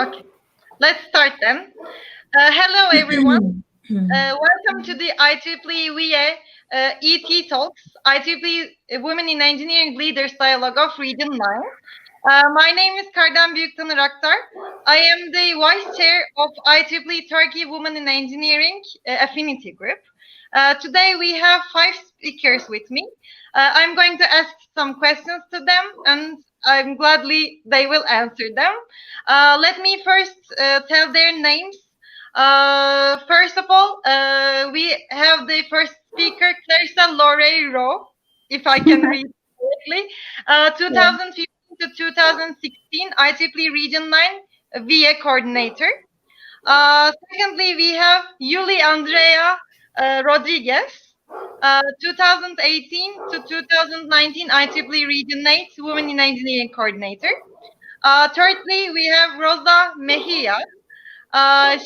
Okay, let's start then. Hello, everyone. Welcome to the IEEE WIE ET Talks, IEEE Women in Engineering Leaders Dialogue of Region 9. My name is Kardan Büyüktanır Aktar. I am the Vice Chair of IEEE Turkey Women in Engineering Affinity Group. Today we have 5 speakers with me. I'm going to ask some questions to them, and I'm gladly they will answer them. Let me first tell their names. First of all, we have the first speaker, Clarissa Lorado, if I can read correctly. 2015 to 2016, IEEE Region 9 VA Coordinator. Secondly, we have Andrea Rodriguez, 2018 to 2019 IEEE Region 8 Women in Engineering Coordinator. Thirdly, we have Rosa Mejia.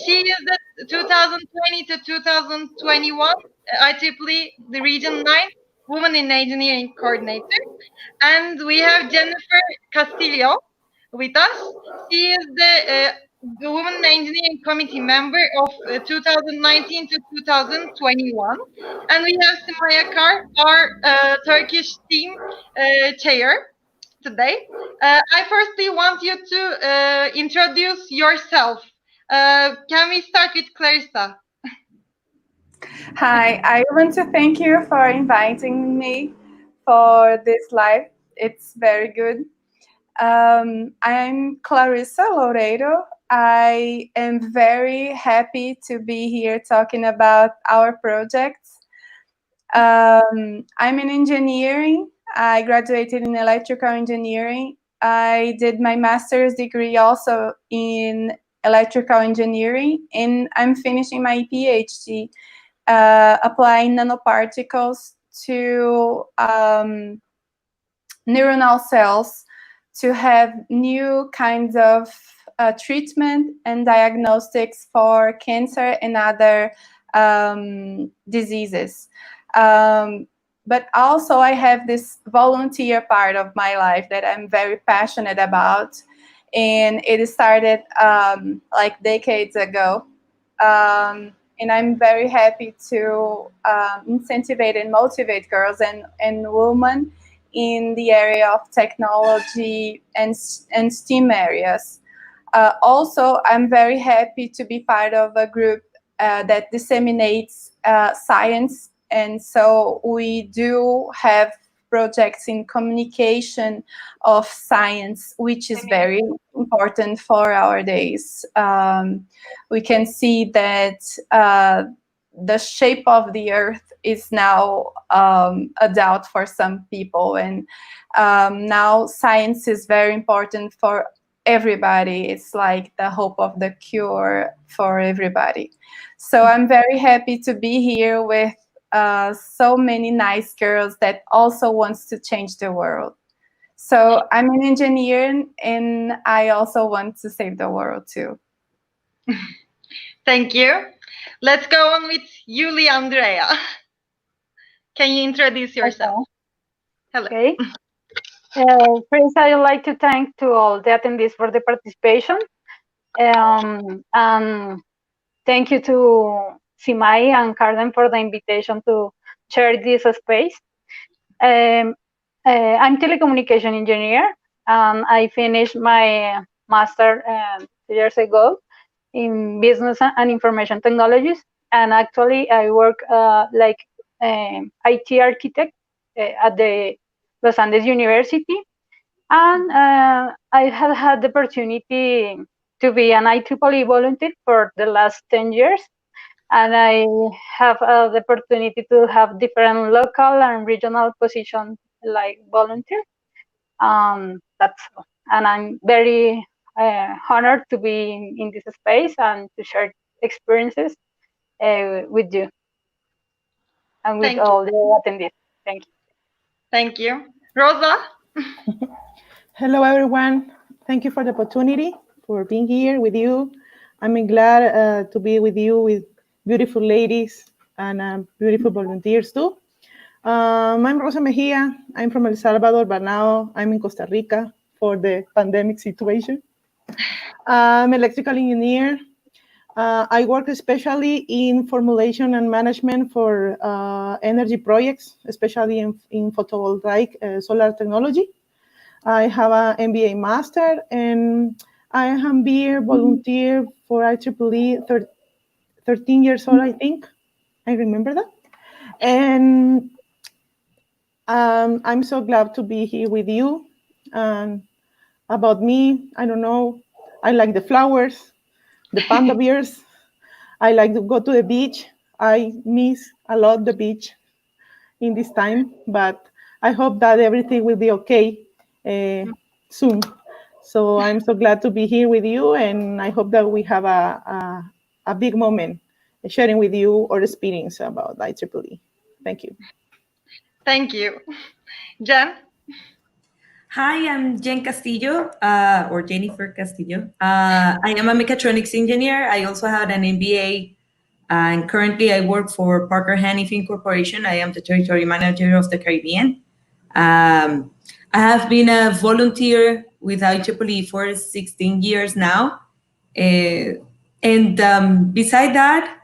She is the 2020 to 2021 IEEE the Region 9 Women in Engineering Coordinator. And we have Jennifer Castillo with us. She is the Women in Engineering Committee member of 2019 to 2021. And we have Simaya Kar, our Turkish team chair today. I firstly want you to introduce yourself. Can we start with Clarissa? Hi, I want to thank you for inviting me for this live. It's very good. I'm Clarissa Lorado. I am very happy to be here talking about our projects. I'm in engineering. I graduated in electrical engineering. I did my master's degree also in electrical engineering, and I'm finishing my PhD applying nanoparticles to neuronal cells to have new kinds of treatment and diagnostics for cancer and other diseases. But also I have this volunteer part of my life that I'm very passionate about. And it started like decades ago. And I'm very happy to incentivize and motivate girls and women in the area of technology and STEAM areas. Also, I'm very happy to be part of a group that disseminates science. And so we do have projects in communication of science, which is very important for our days. We can see that the shape of the earth is now a doubt for some people, and now science is very important for everybody. It's like the hope of the cure for everybody. So I'm very happy to be here with so many nice girls that also wants to change the world. So I'm an engineer, and I also want to save the world too. Thank you. Let's go on with Andrea. Can you introduce yourself? Hello. Okay. First, I would like to thank to all the attendees for the participation. And thank you to Simai and Carden for the invitation to share this space. I'm telecommunication engineer, and I finished my master 2 years ago in business and information technologies. And actually, I work like IT architect at the Los Andes University. And I have had the opportunity to be an IEEE volunteer for the last 10 years. And I have the opportunity to have different local and regional positions like volunteer. That's all. And I'm very honored to be in this space and to share experiences with you and with all the attendees. Thank you. Thank you. Rosa? Hello, everyone. Thank you for the opportunity for being here with you. I'm glad to be with you with beautiful ladies and beautiful volunteers too. I'm Rosa Mejia. I'm from El Salvador, but now I'm in Costa Rica for the pandemic situation. I'm electrical engineer. I work especially in formulation and management for energy projects, especially in photovoltaic solar technology. I have an MBA master, and I have been volunteer for IEEE 13 years old, I think. I remember that. And I'm so glad to be here with you. About me, I don't know. I like the flowers, the panda bears. I like to go to the beach. I miss a lot the beach in this time, but I hope that everything will be okay soon. So I'm so glad to be here with you, and I hope that we have a big moment sharing with you our experience about IEEE. Thank you. Thank you. Jen? Hi, I'm Jen Castillo, or Jennifer Castillo. I am a mechatronics engineer. I also have an MBA, and currently I work for Parker Hannifin Corporation. I am the territory manager of the Caribbean. I have been a volunteer with IEEE for 16 years now. And beside that,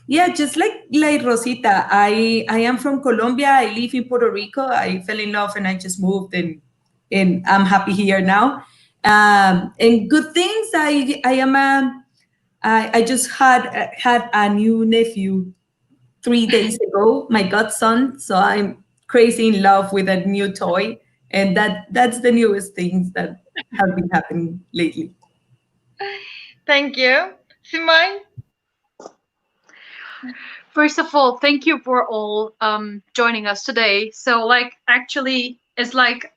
yeah, just like Rosita, I am from Colombia. I live in Puerto Rico. I fell in love and I just moved, and I'm happy here now. And good things. I just had a new nephew 3 days ago, my godson. So I'm crazy in love with a new toy, and that's the newest things that have been happening lately. Thank you. Simai? First of all, thank you for all joining us today. So like actually it's like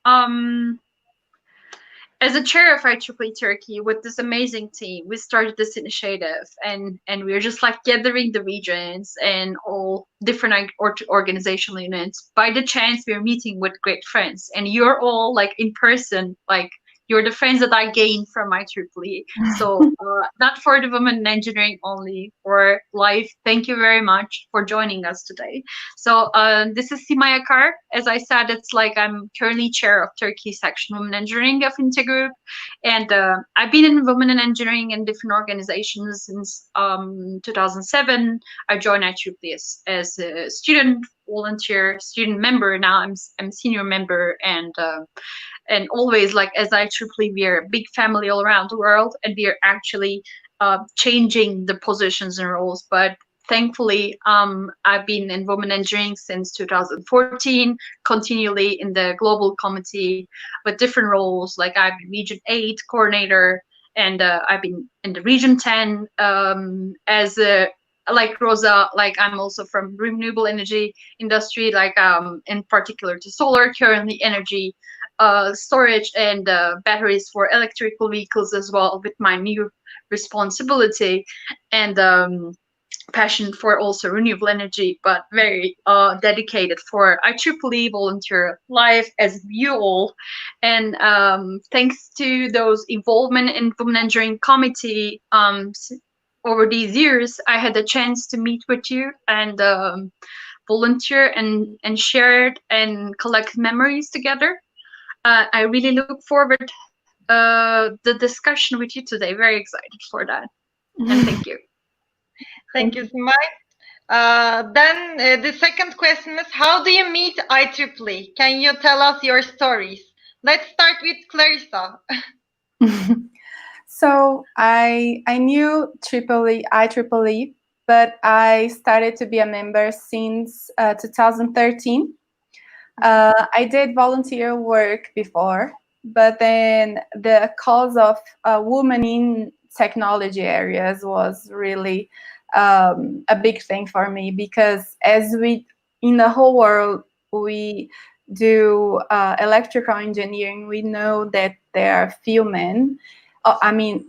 as a chair of IEEE Turkey with this amazing team, we started this initiative, and we're just like gathering the regions and all different organizational units. By the chance, we're meeting with great friends, and you're all like in person, like you're the friends that I gained from IEEE. So not for the women in engineering only, for life. Thank you very much for joining us today. So this is Simaya Kar. As I said, it's like I'm currently chair of Turkey section Women Engineering of Intergroup, and I've been in Women in Engineering in different organizations since 2007. I joined IEEE as a student volunteer, student member. Now I'm senior member, and always like as IEEE, we are a big family all around the world, and we are actually changing the positions and roles. But thankfully, I've been in women engineering since 2014, continually in the global committee with different roles. Like I've been Region 8 coordinator, and I've been in the Region 10 as a like Rosa, like I'm also from renewable energy industry, like in particular to solar, currently energy storage and batteries for electrical vehicles as well with my new responsibility, and passion for also renewable energy, but very dedicated for IEEE volunteer life as you all. And thanks to those involvement in women engineering committee over these years, I had the chance to meet with you and volunteer and share and collect memories together. I really look forward the discussion with you today. Very excited for that. And thank you. Thank you, Simai. Then the second question is, how do you meet IEEE? Can you tell us your stories? Let's start with Clarissa. So I knew IEEE, but I started to be a member since 2013. I did volunteer work before, but then the cause of women in technology areas was really a big thing for me, because as we, in the whole world, we do electrical engineering, we know that there are few men.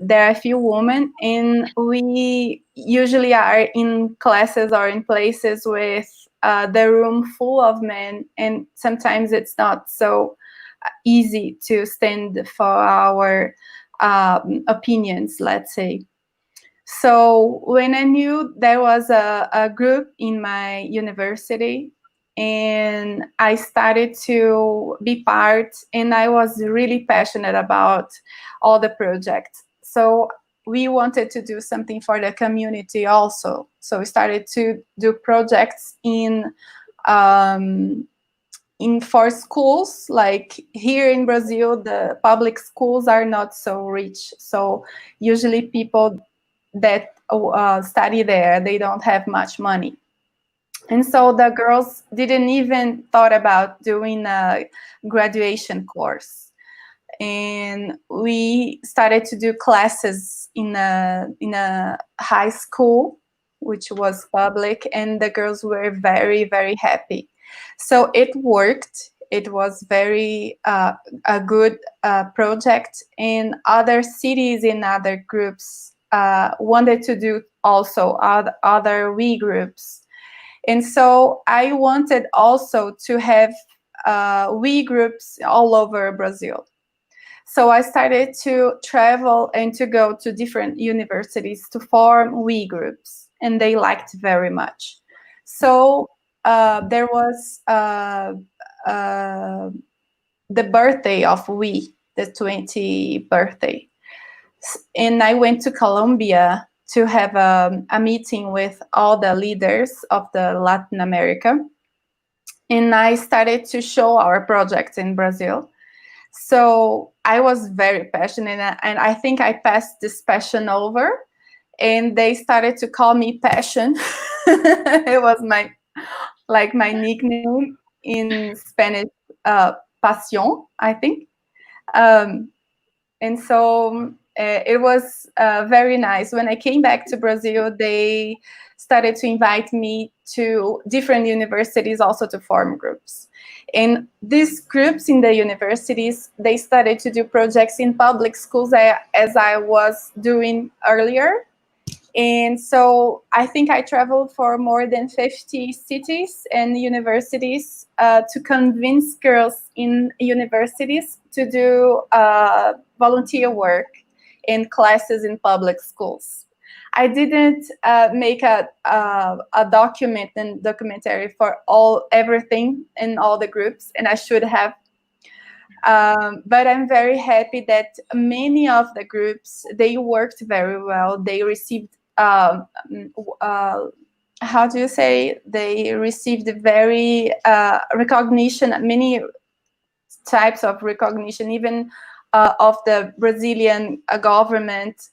There are few women, and we usually are in classes or in places with the room full of men, and sometimes it's not so easy to stand for our opinions, let's say. So when I knew there was a group in my university, and I started to be part, and I was really passionate about all the projects. So we wanted to do something for the community also. So we started to do projects for schools. Like here in Brazil, the public schools are not so rich. So usually people that study there, they don't have much money. And so the girls didn't even thought about doing a graduation course. And we started to do classes in a high school, which was public, and the girls were very, very happy. So it worked. It was very a good project, and other cities and other groups wanted to do also other WE groups. And so I wanted also to have WE groups all over Brazil. So I started to travel and to go to different universities to form WE groups, and they liked very much. So there was the birthday of WE, the 20th birthday. And I went to Colombia to have a meeting with all the leaders of the Latin America. And I started to show our projects in Brazil. So I was very passionate, and I think I passed this passion over, and they started to call me Passion. It was my nickname in Spanish, Pasión, I think. And so it was very nice. When I came back to Brazil, they started to invite me to different universities also to form groups. And these groups in the universities, they started to do projects in public schools as I was doing earlier. And so I think I traveled for more than 50 cities and universities to convince girls in universities to do volunteer work in classes in public schools. I didn't make a documentary for everything in all the groups, and I should have. But I'm very happy that many of the groups, they worked very well. They received how do you say? They received very recognition, many types of recognition, even of the Brazilian government.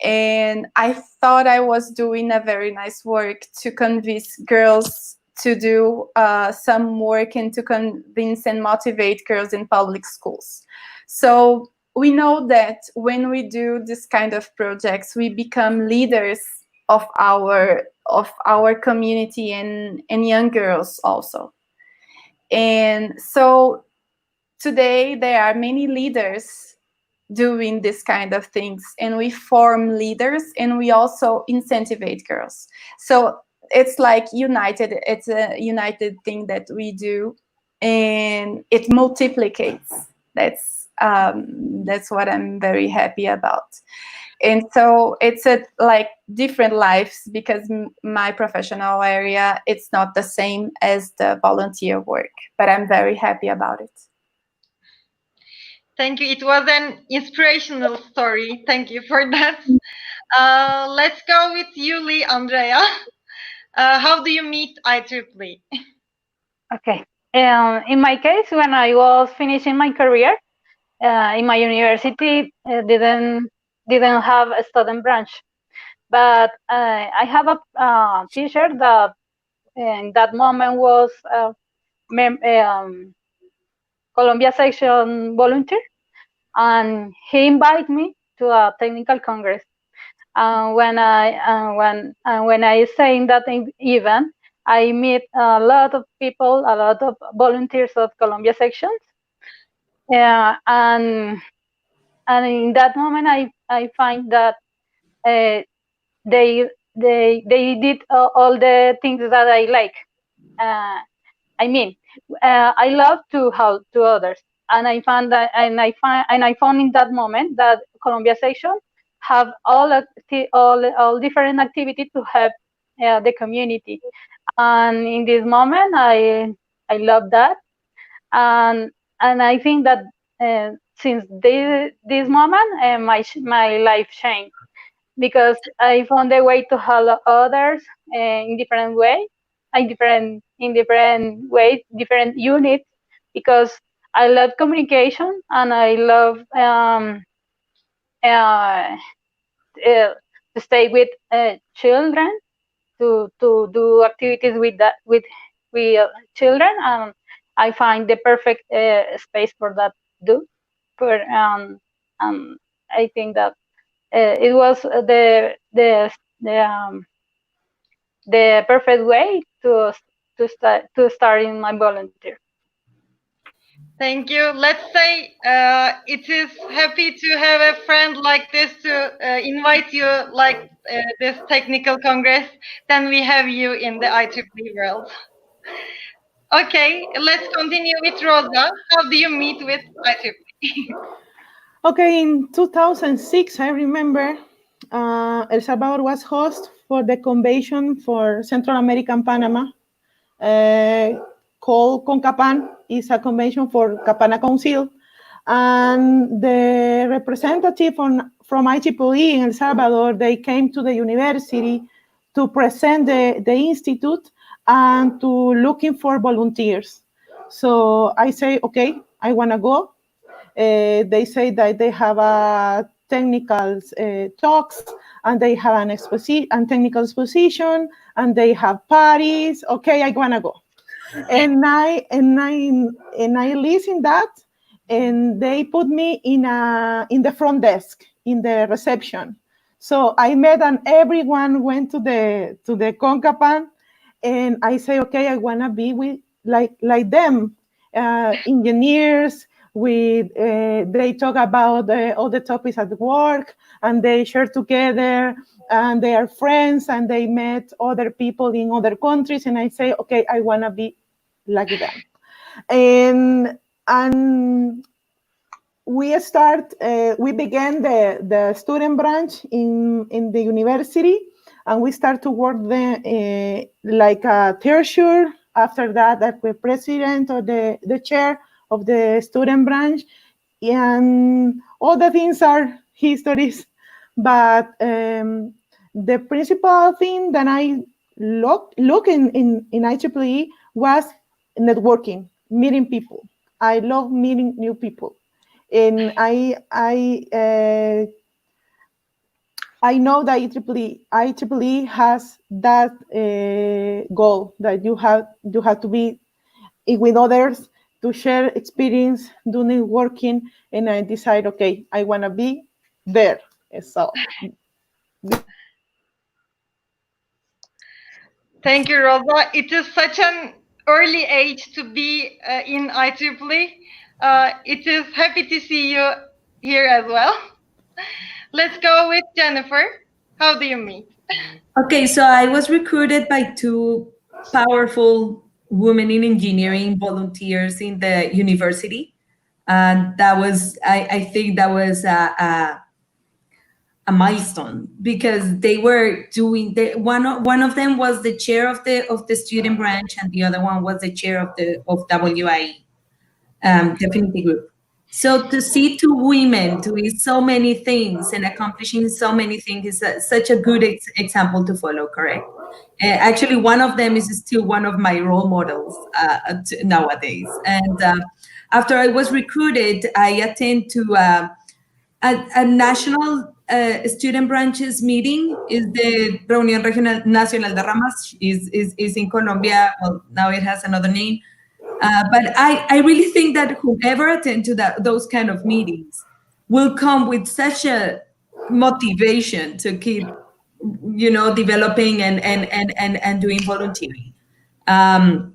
And I thought I was doing a very nice work to convince girls to do some work and to convince and motivate girls in public schools. So we know that when we do this kind of projects, we become leaders of our community and young girls also. And so today there are many leaders doing this kind of things, and we form leaders, and we also incentivize girls. So it's like united. It's a united thing that we do, and it multiplicates. That's what I'm very happy about. And so it's like different lives, because my professional area, it's not the same as the volunteer work, but I'm very happy about it. Thank you. It was an inspirational story. Thank you for that. Let's go with you, Andrea. How do you meet IEEE? Okay. In my case, when I was finishing my career in my university, didn't have a student branch, but I have a teacher that in that moment was Colombia section volunteer, and he invited me to a technical congress. When I say in that event, I meet a lot of people, a lot of volunteers of Colombia sections, and in that moment I find that they did all the things that I like. I mean, I love to help to others, and I found that, and I found in that moment that Colombia section have all different activities to help the community, and in this moment I love that, and I think that since this moment, my life changed because I found a way to help others in different ways, in different ways, different units, because I love communication and I love uh, to stay with children, to do activities with children, and I find the perfect space for that do. For I think that it was the perfect way to start in my volunteer. Thank you. Let's say it is happy to have a friend like this to invite you like this technical congress. Then we have you in the IEEE world. Okay, let's continue with Rosa. How do you meet with IEEE? Okay, in 2006, I remember El Salvador was host for the convention for Central American Panama, called CONCAPAN. It's a convention for Capana Council. And the representative from IEEE in El Salvador, they came to the university to present the institute and to looking for volunteers. So I say, okay, I want to go. They say that they have a technical talks, and they have an exposition and technical exposition, and they have parties. Okay, I wanna go, and I listen that, and they put me in the front desk in the reception. So I met, and everyone went to the CONCAPAN, and I say, okay, I wanna be with like them, engineers. They talk about all the topics at work, and they share together, and they are friends, and they met other people in other countries. And I say, okay, I wanna be like them. And we began the student branch in the university, and we start to work there like a tertiary. After that, like the president or the chair of the student branch, and all the things are histories. But the principal thing that I look in IEEE was networking, meeting people. I love meeting new people, and I know that IEEE has that goal, that you have to be with others, to share experience, do networking, and I decide, okay, I want to be there. So. Thank you, Rosa. It is such an early age to be in IEEE. It is happy to see you here as well. Let's go with Jennifer. How do you meet? Okay, so I was recruited by two powerful women in engineering volunteers in the university. And that was, I think that was a milestone, because they were doing one of them was the chair of the student branch, and the other one was the chair of WIE, Definity Group. So to see two women doing so many things and accomplishing so many things is such a good example to follow, correct? Actually, one of them is still one of my role models nowadays. And after I was recruited, I attend to a national student branches meeting. Is the Reunión Regional Nacional de Ramas, is in Colombia. Well, now it has another name. But I really think that whoever attend to those kind of meetings will come with such a motivation to keep, developing and doing volunteering. And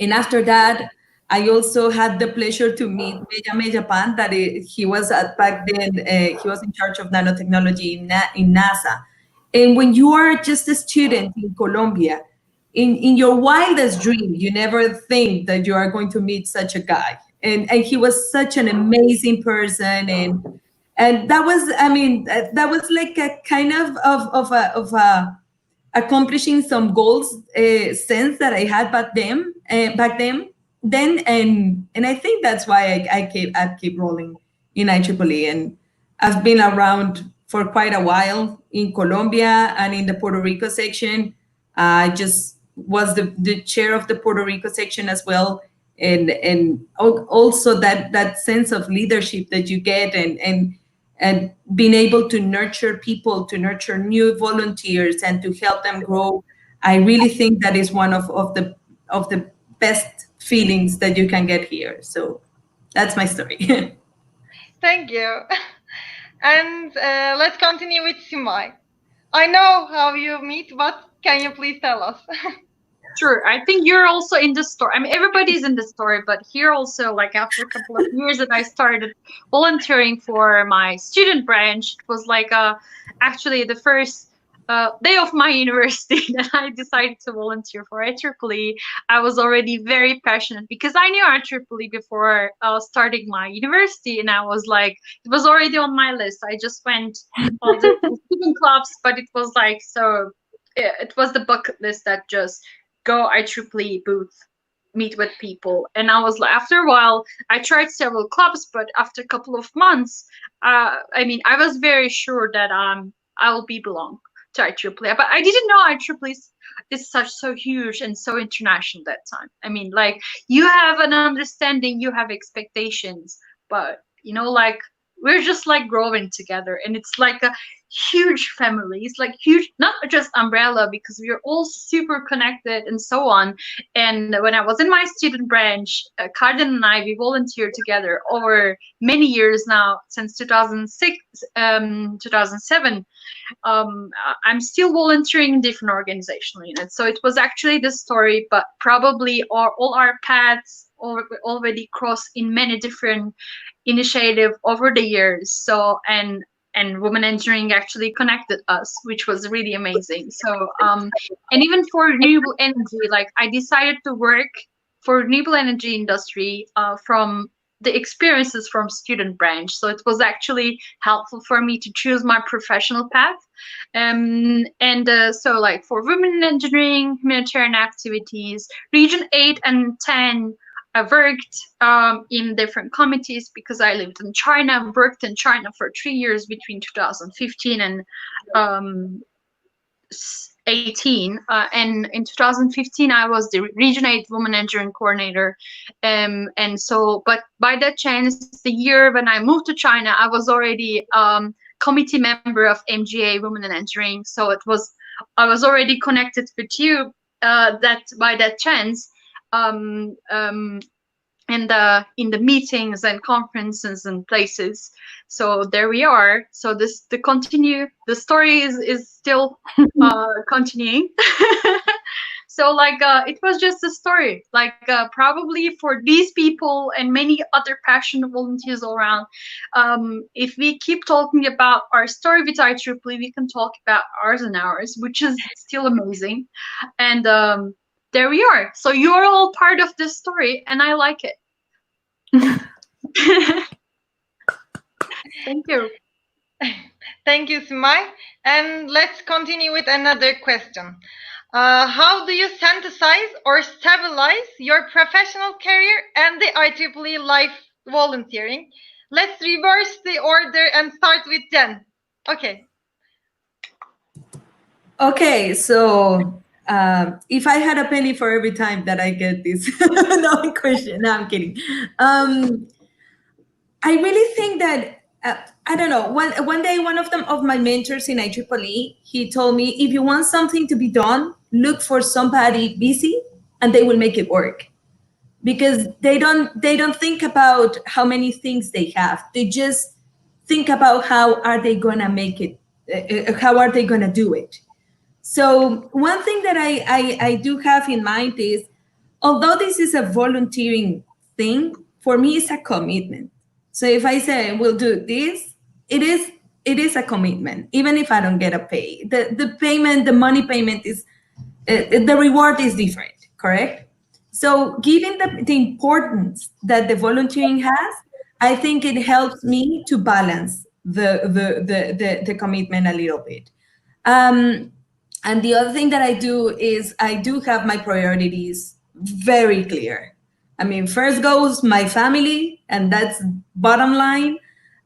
after that, I also had the pleasure to meet Meja Pan, that he was back then, he was in charge of nanotechnology in NASA. And when you are just a student in Colombia, in your wildest dream, you never think that you are going to meet such a guy. And he was such an amazing person. And that was, that was like a kind of a accomplishing some goals sense that I had back then. And I think that's why I keep rolling in IEEE. And I've been around for quite a while in Colombia and in the Puerto Rico section. I just was the chair of the Puerto Rico section as well. And also that sense of leadership that you get, and being able to nurture people, to nurture new volunteers and to help them grow. I really think that is one of the best feelings that you can get here. So that's my story. Thank you. And let's continue with Simay. I know how you meet, but can you please tell us? Sure. I think you're also in the story. I mean, everybody's in the story, but here also, like after a couple of years that I started volunteering for my student branch, it was like actually the first day of my university that I decided to volunteer for IEEE. I was already very passionate because I knew IEEE before starting my university, and I was like, it was already on my list. I just went all the student clubs, but it was like so. It was the bucket list that just go IEEE booth, meet with people. And I was like, after a while, I tried several clubs, but after a couple of months, I mean, I was very sure that I will be belong to IEEE. But I didn't know IEEE is so huge and so international that time. I mean, like you have an understanding, you have expectations, but you know, like we're just like growing together, and it's like a huge family. It's like huge, not just umbrella, because we're all super connected and so on. And when I was in my student branch, Carden and I, we volunteered together over many years now, since 2006, 2007. I'm still volunteering in different organizational units. So it was actually the story, but probably all our paths already crossed in many different initiatives over the years. So and women engineering actually connected us, which was really amazing. So and even for renewable energy, like I decided to work for renewable energy industry from the experiences from student branch. So it was actually helpful for me to choose my professional path. So like for women in engineering, humanitarian activities, region 8 and 10, I worked in different committees because I lived in China, worked in China for 3 years between 2015 and 18. And in 2015, I was the Region 8 Women Engineering Coordinator. And so, but by that chance, the year when I moved to China, I was already committee member of MGA Women in Engineering. So I was already connected with you that by that chance. In the meetings and conferences and places. So there we are. So the story is still continuing. So like it was just a story, like probably for these people and many other passionate volunteers all around, if we keep talking about our story with IEEE, we can talk about hours and hours, which is still amazing. And there we are. So you're all part of this story, and I like it. Thank you. Thank you, Simay. And let's continue with another question. How do you synthesize or stabilize your professional career and the IEEE life volunteering? Let's reverse the order and start with Jen. Okay. Okay, so if I had a penny for every time that I get this no question, no, I'm kidding. I really think that I don't know. One day, one of my mentors in IEEE, he told me, if you want something to be done, look for somebody busy, and they will make it work. Because they don't think about how many things they have. They just think about how are they gonna make it, how are they gonna do it. So one thing that I do have in mind is, although this is a volunteering thing, for me it's a commitment. So if I say we'll do this, it is a commitment, even if I don't get a pay. The payment, the money payment is, the reward is different, correct? So given the importance that the volunteering has, I think it helps me to balance the commitment a little bit. And the other thing that I do is I do have my priorities very clear. I mean, first goes my family, and that's bottom line.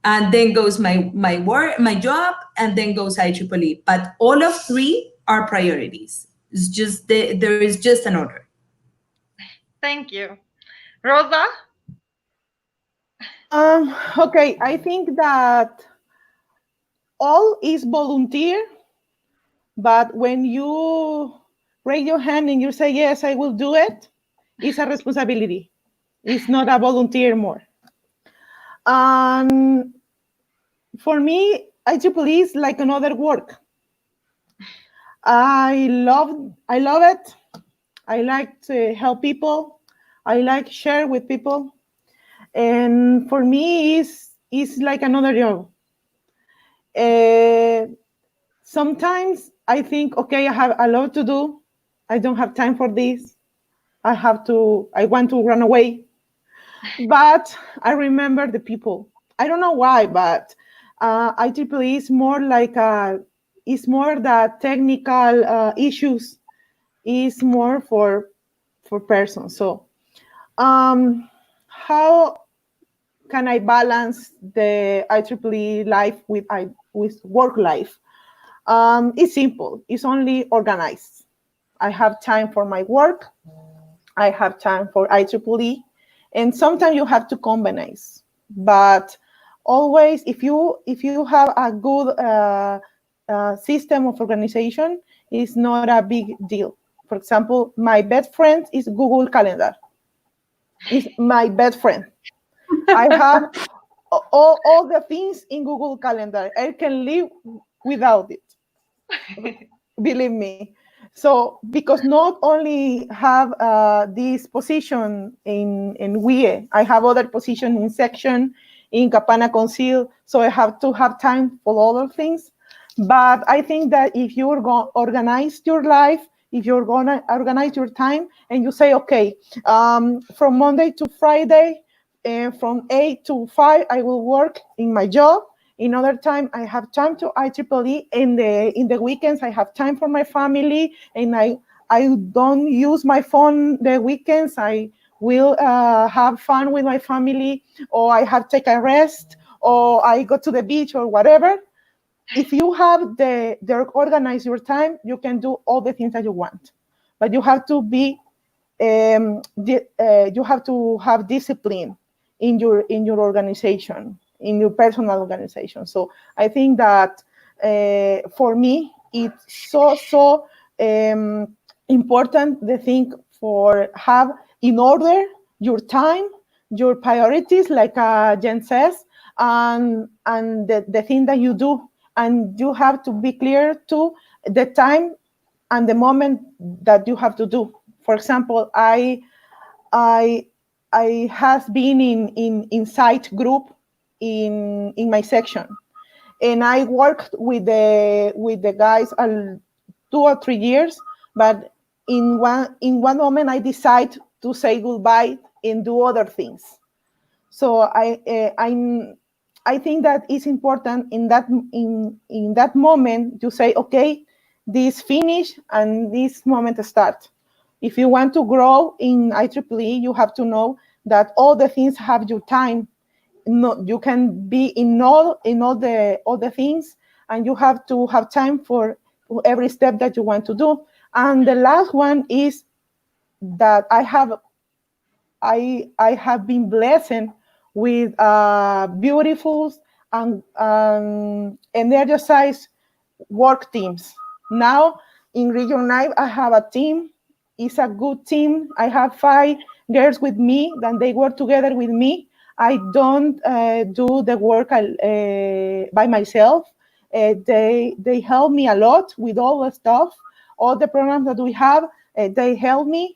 and then goes my work, my job, and then goes IEEE. But all of three are priorities. It's just there is just an order. Thank you. Rosa? Okay, I think that all is volunteer, but when you raise your hand and you say, yes, I will do it, it's a responsibility. It's not a volunteer more. And for me, IEEE is like another work. I love it. I like to help people. I like share with people. And for me, it's like another job. Sometimes I think, okay, I have a lot to do. I don't have time for this. I want to run away. But I remember the people. I don't know why, but IEEE is more like it's more the technical issues. Is more for persons. So how can I balance the IEEE life with work life? It's simple. It's only organized. I have time for my work. I have time for IEEE, and sometimes you have to combine. But always, if you have a good system of organization, it's not a big deal. For example, my best friend is Google Calendar. It's my best friend. I have all the things in Google Calendar. I can live without it. Believe me. So because not only have this position in WIE, I have other position in section, in Capana Conceal, so I have to have time for other things. But I think that if you're going to organize your life, if you're going to organize your time and you say, okay, from Monday to Friday, from 8 to 5, I will work in my job. In other time, I have time to IEEE. In the weekends, I have time for my family, and I don't use my phone the weekends. I will have fun with my family, or I have take a rest, or I go to the beach, or whatever. If you have organize your time, you can do all the things that you want, but you have to be you have to have discipline in your organization, in your personal organization. So I think that for me, it's so important the thing for have in order your time, your priorities, like Jen says, and the thing that you do. And you have to be clear to the time and the moment that you have to do. For example, I has been in site group in my section, and I worked with the guys 2 or 3 years. But in one moment, I decide to say goodbye and do other things. So I think that it's important in that moment to say, okay, this finish and this moment start. If you want to grow in IEEE, you have to know that all the things have your time. No, you can be in all the things, and you have to have time for every step that you want to do. And the last one is that I have been blessed with beautiful and energized work teams. Now in Region 9, I have a team. It's a good team. I have 5 girls with me, and they work together with me. I don't do the work by myself. They help me a lot with all the stuff, all the programs that we have. They help me.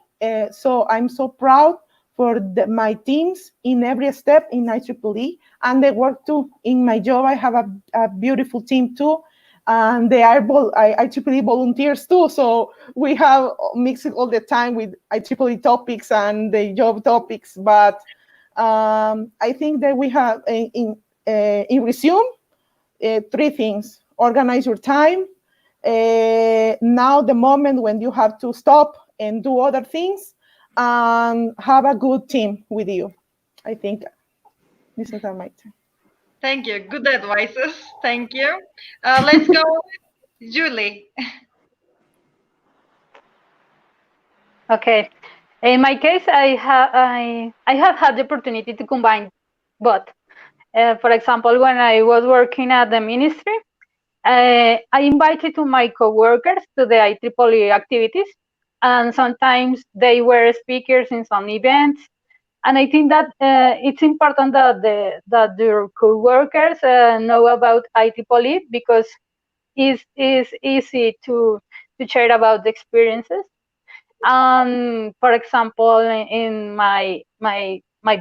So I'm so proud for my teams in every step in IEEE, and they work too. In my job, I have a beautiful team too, and they are IEEE volunteers too. So we have mixed all the time with IEEE topics and the job topics. But I think that we have in resume 3 things: organize your time. Now the moment when you have to stop and do other things, and have a good team with you. I think this is my time. Thank you. Good advices. Thank you. Let's go with Julie. Okay. In my case, I have had the opportunity to combine both. For example, when I was working at the ministry, I invited to my coworkers to the IEEE activities, and sometimes they were speakers in some events. And I think that it's important that your coworkers know about IEEE, because it's easy to share about the experiences. For example, in my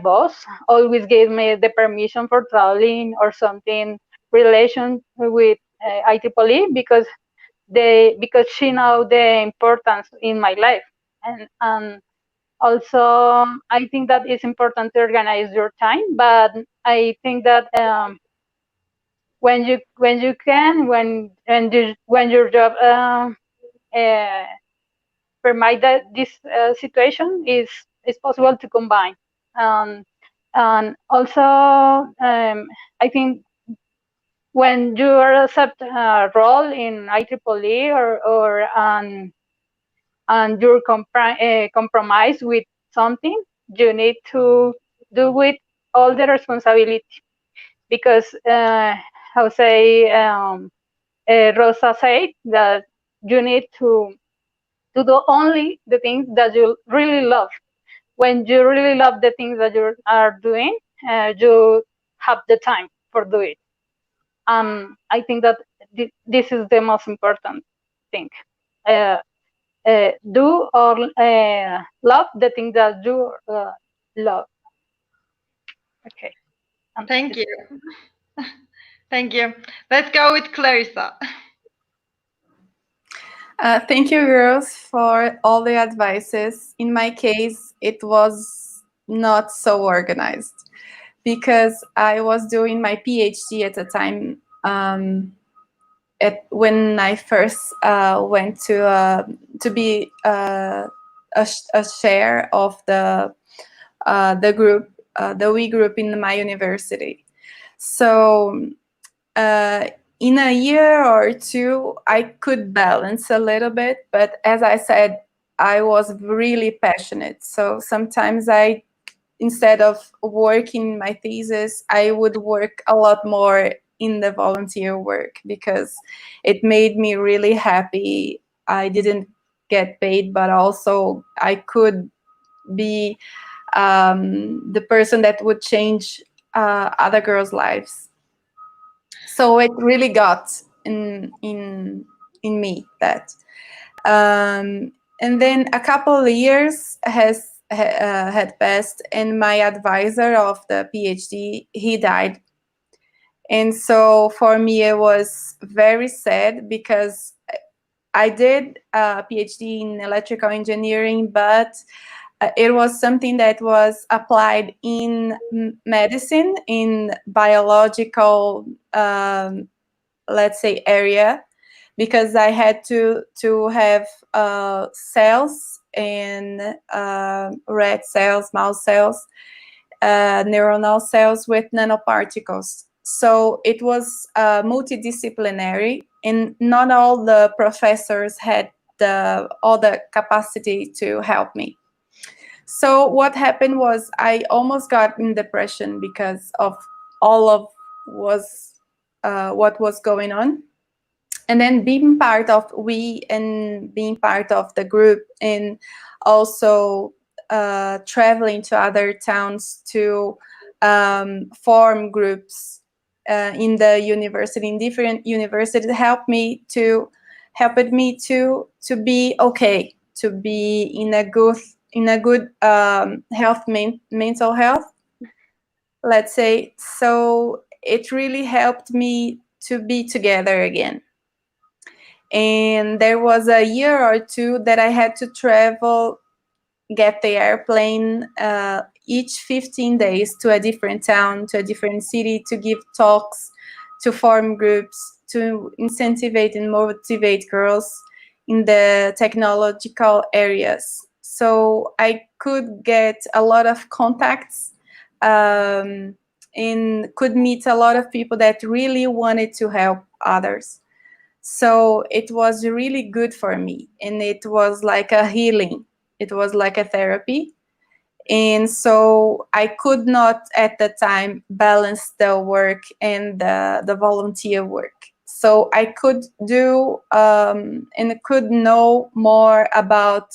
boss always gave me the permission for traveling or something relation with IEEE, because she know the importance in my life. And also, I think that it's important to organize your time, but I think that when you can, when your job uh, permit that this situation, is possible to combine. Um, and also, I think when you accept a role in IEEE, and you compromise with something, you need to do with all the responsibility, because how say Rosa said that you need to do only the things that you really love. When you really love the things that you are doing, you have the time for do it. I think that this is the most important thing. Uh, do or love the thing that you love. Okay. Thank you. Thank you. Let's go with Clarissa. Thank you, girls, for all the advices. In my case, it was not so organized because I was doing my PhD at the time. When I first went to be a share of the group, the WIE group in my university. So in a year or two, I could balance a little bit, but as I said, I was really passionate. So sometimes instead of working my thesis, I would work a lot more in the volunteer work because it made me really happy. I didn't get paid, but also I could be the person that would change other girls' lives. So it really got in me that. And then a couple of years had passed, and my advisor of the PhD, he died. And so for me, it was very sad because I did a PhD in electrical engineering, but it was something that was applied in medicine, in biological, let's say, area, because I had to have cells and red cells, mouse cells, neuronal cells with nanoparticles. So it was multidisciplinary, and not all the professors had all the capacity to help me. So what happened was I almost got in depression because of all of what was going on. And then being part of WIE and being part of the group, and also traveling to other towns to form groups in the university, in different universities, helped me to be okay, to be in a good health, mental health, let's say. So it really helped me to be together again. And there was a year or two that I had to travel, get the airplane each 15 days to a different town, to a different city, to give talks, to form groups, to incentivize and motivate girls in the technological areas. So I could get a lot of contacts and could meet a lot of people that really wanted to help others. So it was really good for me, and it was like a healing. It was like a therapy. And so I could not at the time balance the work and the volunteer work. So I could do and could know more about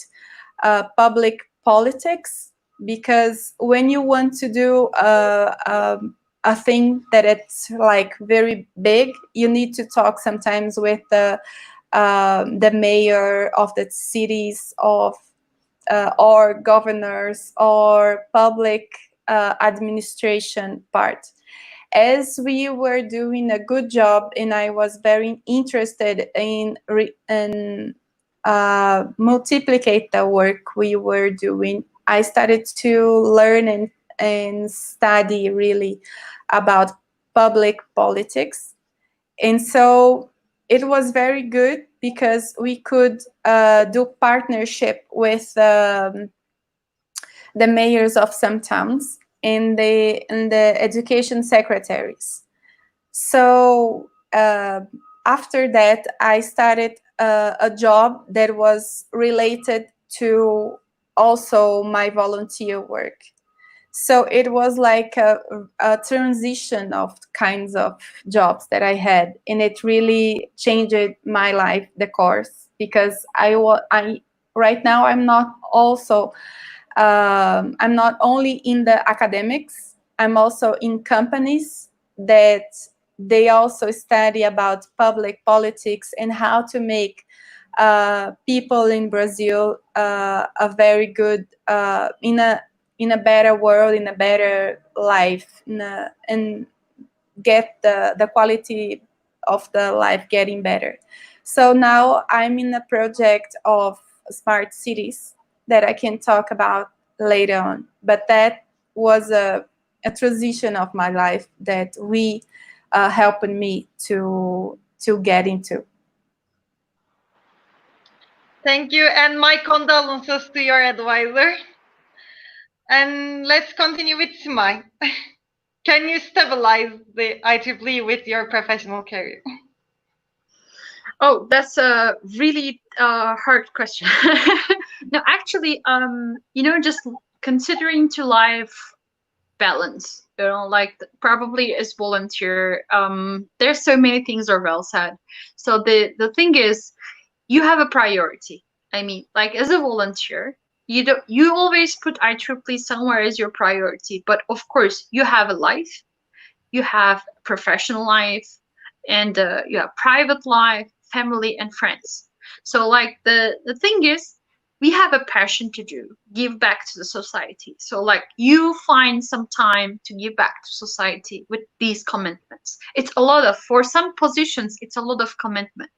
public politics, because when you want to do a thing that it's like very big, you need to talk sometimes with the mayor of the cities of or governors or public administration part. As we were doing a good job, and I was very interested in multiplicate the work we were doing, I started to learn and study really about public politics. And so it was very good because we could do partnership with the mayors of some towns and the education secretaries. So after that, I started a job that was related to also my volunteer work. So it was like a transition of kinds of jobs that I had, and it really changed my life, the course, because I right now I'm not also I'm not only in the academics, I'm also in companies that they also study about public politics and how to make people in Brazil a very good in a better world, in a better life, and get the quality of the life getting better. So now I'm in a project of smart cities that I can talk about later on. But that was a transition of my life that we helped me to get into. Thank you, and my condolences to your advisor. And let's continue with Simai. Can you stabilize the IEEE with your professional career? Oh, that's a really hard question. No, actually, just considering to life balance, like probably as volunteer, there's so many things are well said. So the thing is, you have a priority. I mean, like as a volunteer, you always put IEEE somewhere as your priority, but of course you have a life, you have professional life, and you have private life, family, and friends. So like the thing is, we have a passion to give back to the society. So like you find some time to give back to society with these commitments. It's a lot of, for some positions, it's a lot of commitment.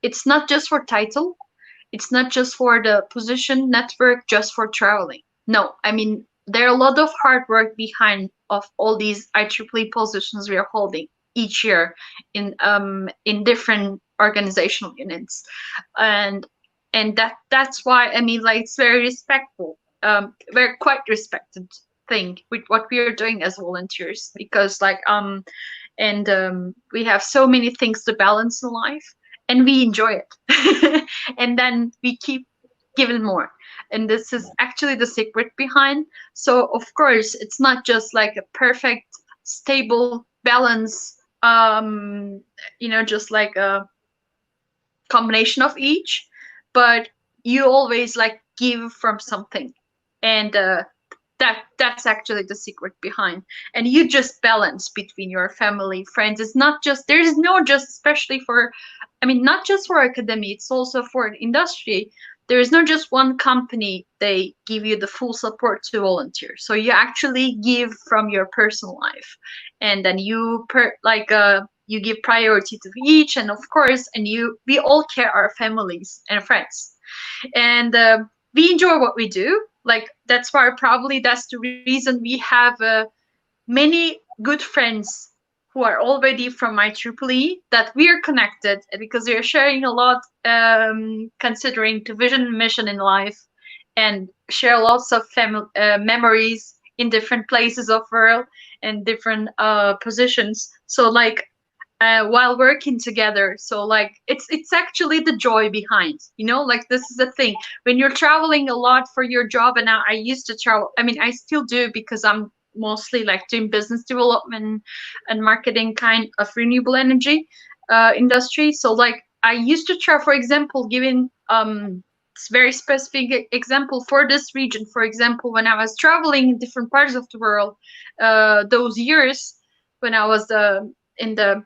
It's not just for title. It's not just for the position network, just for traveling. No, I mean, there are a lot of hard work behind of all these IEEE positions we are holding each year in different organizational units, and that's why, I mean, like, it's very respectful, very quite respected thing with what we are doing as volunteers, because like we have so many things to balance in life, and we enjoy it. And then we keep giving more, and this is actually the secret behind. So of course it's not just like a perfect stable balance, just like a combination of each, but you always like give from something, and that's actually the secret behind. And you just balance between your family, friends. It's not just, there's no just, especially for, I mean, not just for academy, it's also for an industry. There is not just one company they give you the full support to volunteer. So you actually give from your personal life, and then you you give priority to each, and of course, and we all care our families and friends, and we enjoy what we do. Like that's why probably that's the reason we have many good friends who are already from IEEE, that we are connected because they are sharing a lot, considering the vision and mission in life, and share lots of memories in different places of world and different positions. So like while working together, so like it's actually the joy behind, you know, like this is the thing when you're traveling a lot for your job. And now I used to travel, I mean I still do, because I'm mostly like doing business development and marketing kind of renewable energy industry. So like I used to travel, for example, giving very specific example for this region. For example, when I was traveling in different parts of the world, those years when I was in the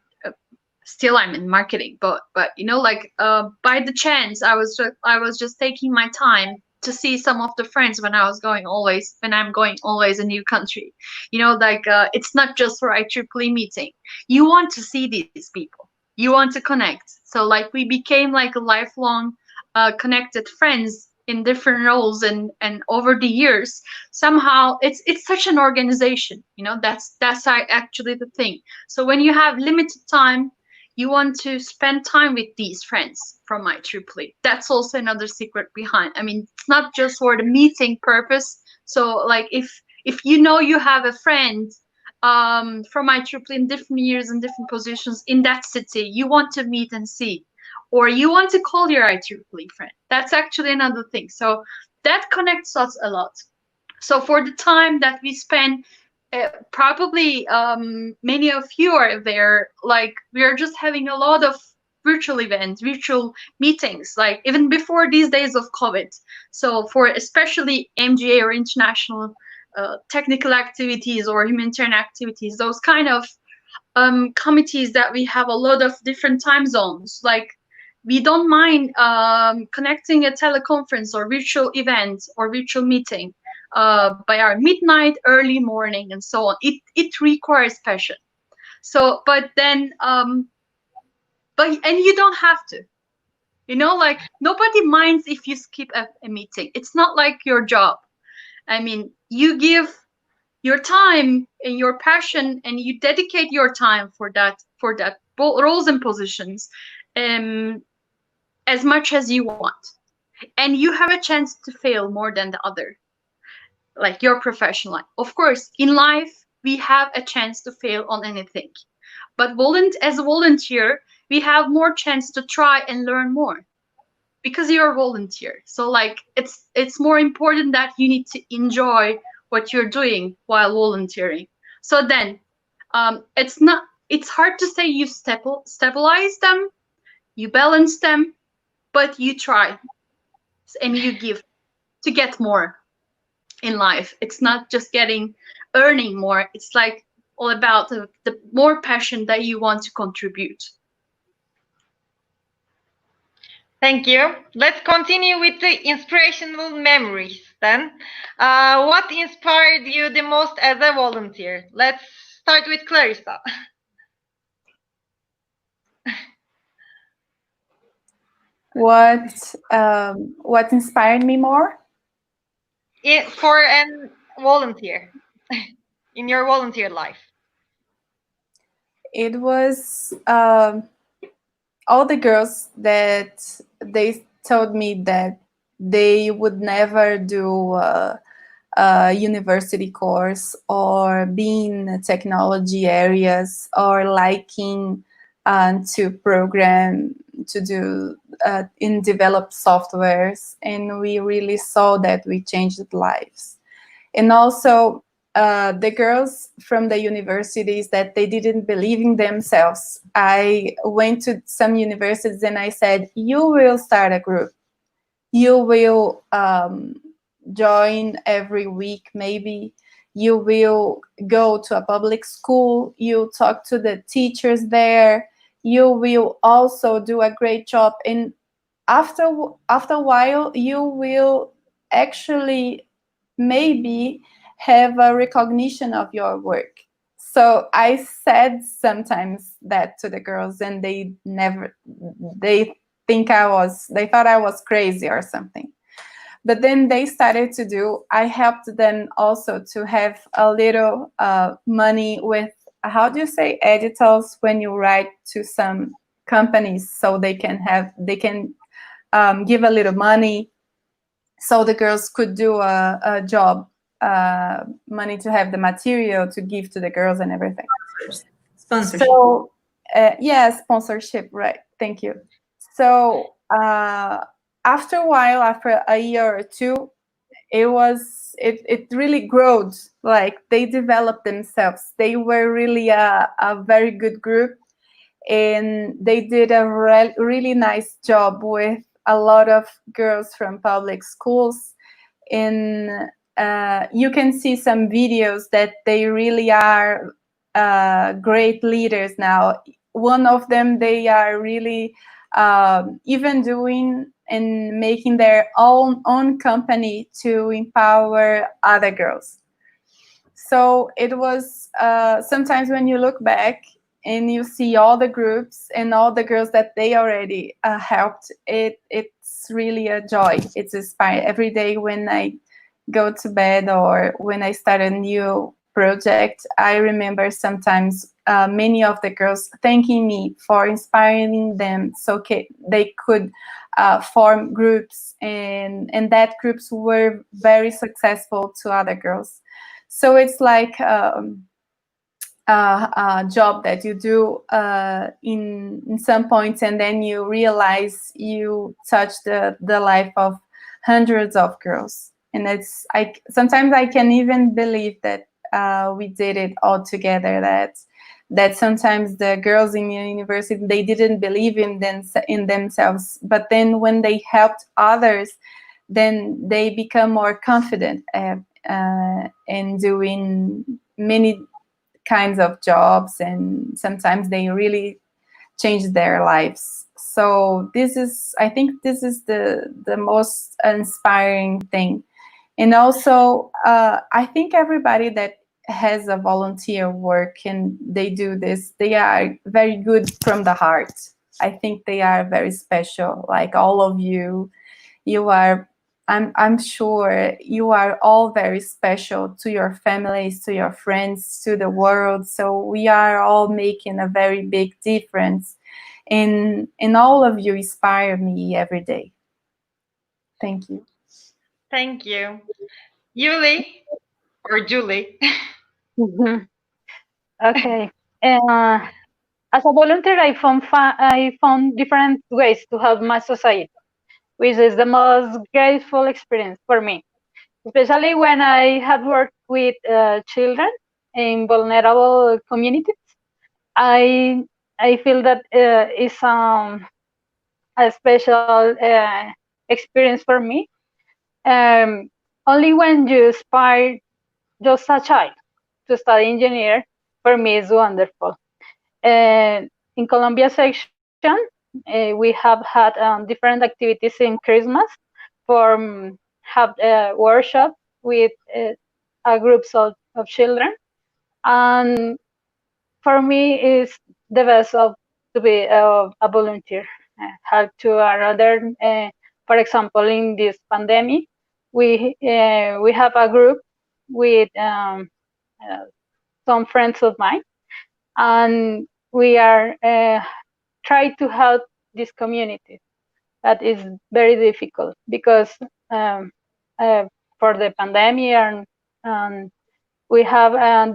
still I'm in marketing, but you know, like by the chance I was just taking my time to see some of the friends when I'm going always a new country. You know, like it's not just for IEEE meeting. You want to see these people. You want to connect. So like we became like a lifelong connected friends in different roles, and over the years somehow it's such an organization, you know. That's actually the thing. So when you have limited time, you want to spend time with these friends from IEEE. That's also another secret behind. I mean, it's not just for the meeting purpose. So like if you know you have a friend from IEEE in different years and different positions in that city, you want to meet and see, or you want to call your IEEE friend. That's actually another thing. So that connects us a lot. So for the time that we spend, probably many of you are there, like we are just having a lot of virtual events, virtual meetings, like even before these days of COVID. So for especially MGA or international technical activities or humanitarian activities, those kind of committees that we have a lot of different time zones, like we don't mind connecting a teleconference or virtual event or virtual meeting by our midnight, early morning, and so on. It requires passion. So, but then, and you don't have to, you know, like nobody minds if you skip a meeting. It's not like your job. I mean, you give your time and your passion, and you dedicate your time for that roles and positions as much as you want, and you have a chance to fail more than the other, like your professional life. Of course, in life we have a chance to fail on anything, but as a volunteer we have more chance to try and learn more, because you're a volunteer. So like it's more important that you need to enjoy what you're doing while volunteering. So then it's hard to say you stabilize them, you balance them, but you try and you give to get more in life. It's not just earning more. It's like all about the more passion that you want to contribute. Thank you. Let's continue with the inspirational memories then. What inspired you the most as a volunteer? Let's start with Clarissa. What inspired me more? For a volunteer in your volunteer life. It was all the girls that they told me that they would never do a university course or be in technology areas or liking to program, to do in develop softwares, and we really saw that we changed lives. And also the girls from the universities that they didn't believe in themselves. I went to some universities and I said, you will start a group. You will join every week, maybe. You will go to a public school. You talk to the teachers there. You will also do a great job. And after a while, you will actually maybe have a recognition of your work. So I said sometimes that to the girls, and they thought I was crazy or something. But then they started to do. I helped them also to have a little money with, how do you say, editors, when you write to some companies, so they can give a little money, so the girls could do a job money to have the material to give to the girls and everything. Sponsorship. So yeah, sponsorship, right? Thank you. So after a while, after a year or two, it really growed. Like they developed themselves. They were really a very good group, and they did a really nice job with a lot of girls from public schools. And you can see some videos that they really are great leaders now. One of them, they are really even doing and making their own company to empower other girls. So it was sometimes when you look back and you see all the groups and all the girls that they already helped, it's really a joy. It's inspiring. Every day when I go to bed or when I start a new project, I remember sometimes many of the girls thanking me for inspiring them so they could form groups, and that groups were very successful to other girls. So it's like a job that you do in some points, and then you realize you touch the life of hundreds of girls. And sometimes I can even believe that we did it all together. That sometimes the girls in the university, they didn't believe in themselves, but then when they helped others, then they become more confident in doing many kinds of jobs, and sometimes they really change their lives. So I think this is the most inspiring thing. And also I think everybody that has a volunteer work and they do this, they are very good from the heart. I think they are very special, like all of you. You are, I'm sure you are all very special to your families, to your friends, to the world. So we are all making a very big difference, and all of you inspire me every day. Thank you. Thank you. Yuli or Julie? Okay. As a volunteer, I found different ways to help my society, which is the most grateful experience for me, especially when I have worked with children in vulnerable communities. I feel that is a special experience for me. Only when you inspire just a child to study engineer, for me is wonderful. In Colombia section, we have had different activities in Christmas for have workshop with groups of children, and for me is the best of to be a volunteer. Help to another, for example, in this pandemic, we have a group with some friends of mine, and we are try to help this community that is very difficult because for the pandemic, and we have a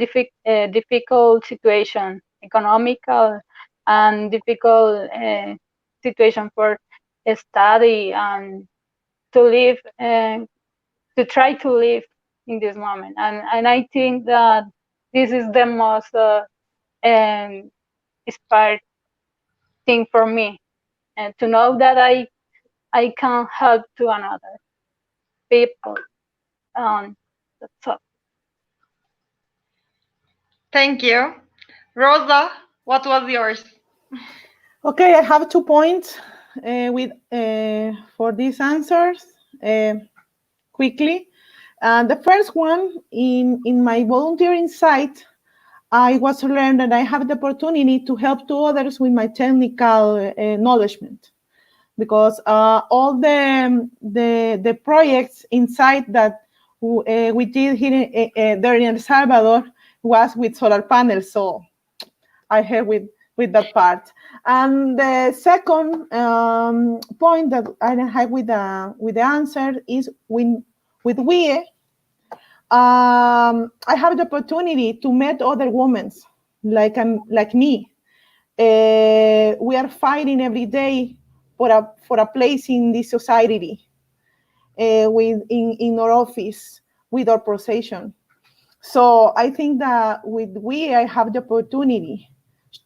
difficult situation, economical, and difficult situation for study and to live, to try to live in this moment. And I think that this is the most inspired thing for me, and to know that I can help to another people. That's all. Thank you. Rosa, what was yours? Okay, I have 2 points for these answers quickly. The first one, in my volunteering site, I was learned that I have the opportunity to help to others with my technical knowledge, because all the projects inside that we did here there in El Salvador was with solar panels, so I help with that part. And the second point that I have with the answer is with WIE, I have the opportunity to meet other women like me. We are fighting every day for a place in this society, in our office, with our profession. So I think that with we, I have the opportunity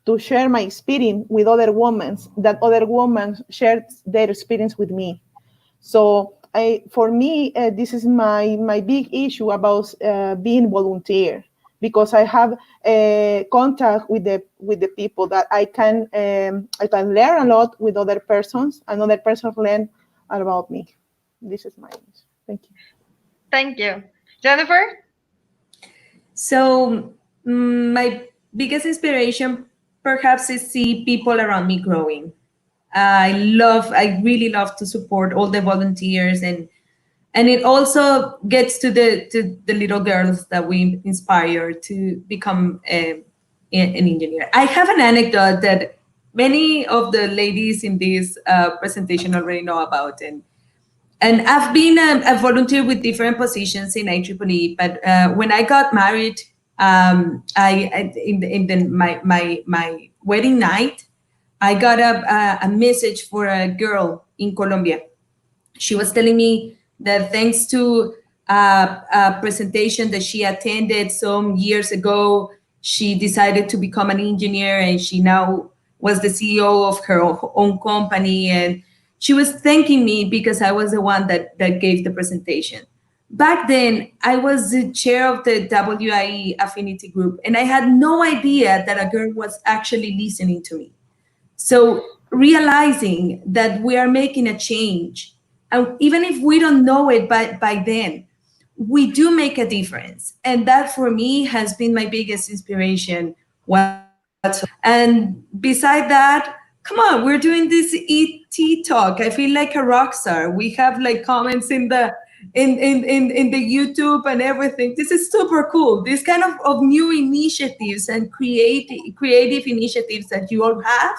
to share my experience with other women, that other women share their experience with me. So for me, this is my big issue about being volunteer, because I have contact with the people that I can learn a lot with other persons, and other persons learn about me. This is my answer. Thank you. Thank you. Jennifer? So my biggest inspiration perhaps is see people around me growing. I really love to support all the volunteers, and it also gets to the little girls that we inspire to become an engineer. I have an anecdote that many of the ladies in this presentation already know about, and I've been a volunteer with different positions in IEEE. But when I got married, my wedding night, I got a message for a girl in Colombia. She was telling me that thanks to a presentation that she attended some years ago, she decided to become an engineer, and she now was the CEO of her own company. And she was thanking me because I was the one that gave the presentation. Back then, I was the chair of the WIE affinity group, and I had no idea that a girl was actually listening to me. So realizing that we are making a change, and even if we don't know it by then, we do make a difference. And that for me has been my biggest inspiration whatsoever. And beside that, come on, we're doing this ET talk. I feel like a rock star. We have like comments in the the YouTube and everything. This is super cool. This kind of new initiatives and creative initiatives that you all have,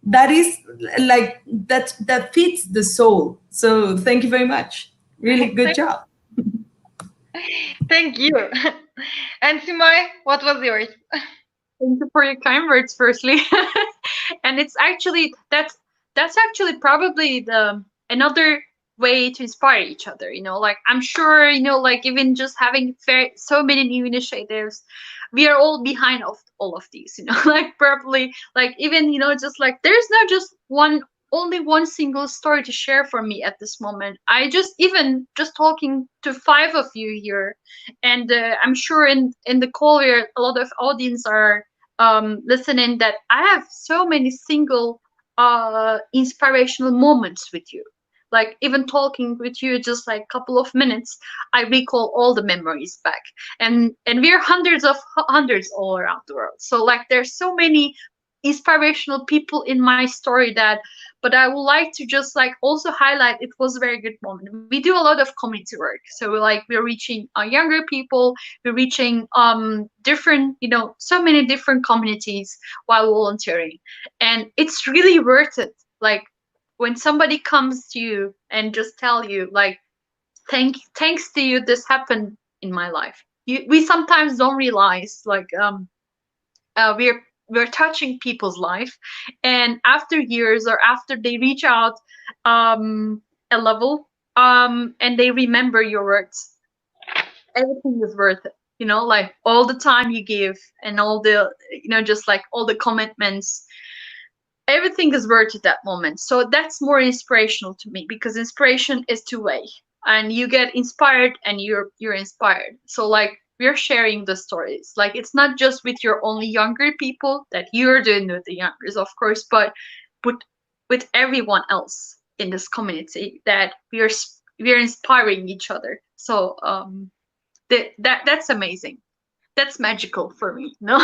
that is like that fits the soul. So thank you very much. Really good job. Thank you. And Simai, what was yours? Thank you for your kind words, firstly. And it's actually that's actually probably the another way to inspire each other. Like I'm sure like even just having so many new initiatives, we are all behind of all of these. Like probably like even just like there's not just only one single story to share for me at this moment. I just even just talking to five of you here, and I'm sure in the call where a lot of audience are listening, that I have so many single inspirational moments with you. Like even talking with you just like a couple of minutes, I recall all the memories back. And we're hundreds all around the world. So like there's so many inspirational people in my story that, but I would like to just like also highlight it was a very good moment. We do a lot of community work, so we're reaching younger people, we're reaching different so many different communities while volunteering, and it's really worth it. Like when somebody comes to you and just tell you like thanks to you this happened in my life, we sometimes don't realize like we're touching people's life, and after years or after they reach out a level and they remember your words, everything is worth it. Like all the time you give and all the just like all the commitments, everything is worth it that moment. So that's more inspirational to me, because inspiration is two-way, and you get inspired and you're inspired. So like we're sharing the stories. Like it's not just with your only younger people that you're doing with the youngers, of course, but with everyone else in this community, that we're inspiring each other. So that's amazing. That's magical for me. No.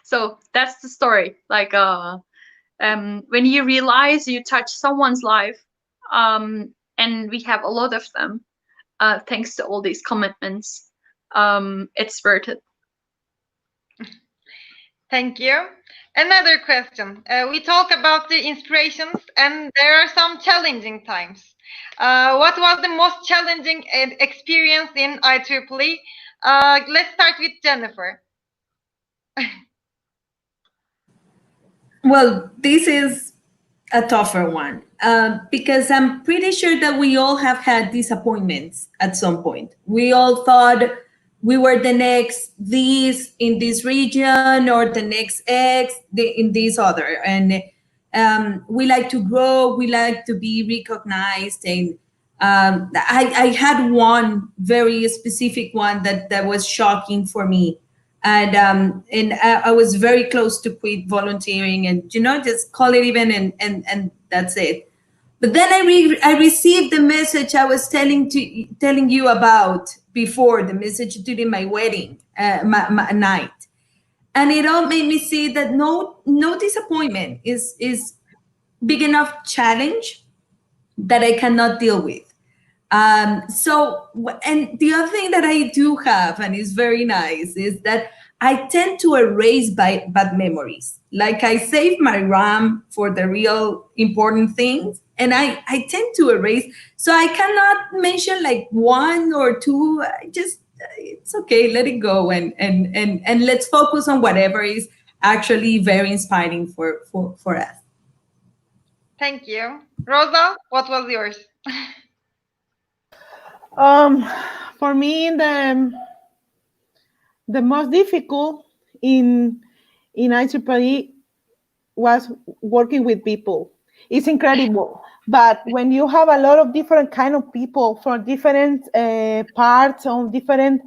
So that's the story. Like when you realize you touch someone's life, and we have a lot of them, thanks to all these commitments, it's worth it. Thank you. Another question. We talk about the inspirations, and there are some challenging times. What was the most challenging experience in IEEE? Let's start with Jennifer. Well, this is a tougher one because I'm pretty sure that we all have had disappointments at some point. We all thought we were the next this in this region or the next X in this other. And we like to grow, we like to be recognized. And I had one very specific one that was shocking for me, and I was very close to quit volunteering and just call it even, and that's it. But then I received the message I was telling you about before, the message during my wedding my night, and it all made me see that no disappointment is big enough challenge that I cannot deal with. And the other thing that I do have, and is very nice, is that I tend to erase bad memories. Like I save my RAM for the real important things, and I tend to erase. So I cannot mention like one or two. I just, it's okay, let it go, and let's focus on whatever is actually very inspiring for us. Thank you. Rosa, what was yours? For me, the most difficult in IEEE was working with people. It's incredible, but when you have a lot of different kind of people from different parts of different,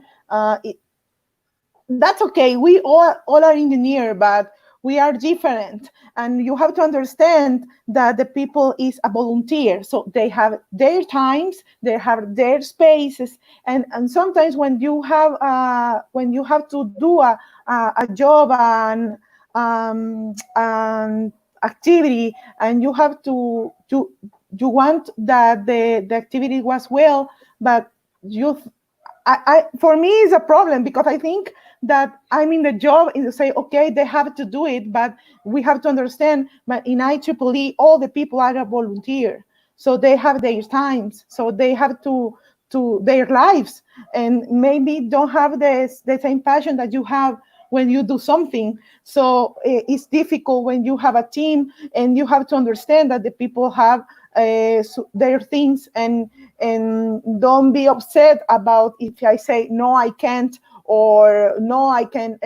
that's okay. We all are engineers, but we are different, and you have to understand that the people is a volunteer, so they have their times, they have their spaces, and sometimes when you have to do a job and activity, and you have to you want that the activity was well, but you for me it's a problem, because I think that I'm in the job and say, okay, they have to do it, but we have to understand that in IEEE, all the people are a volunteer. So they have their times, so they have to their lives, and maybe don't have the same passion that you have when you do something. So it's difficult when you have a team, and you have to understand that the people have their things, and don't be upset about if I say no, I can't, or no, I can,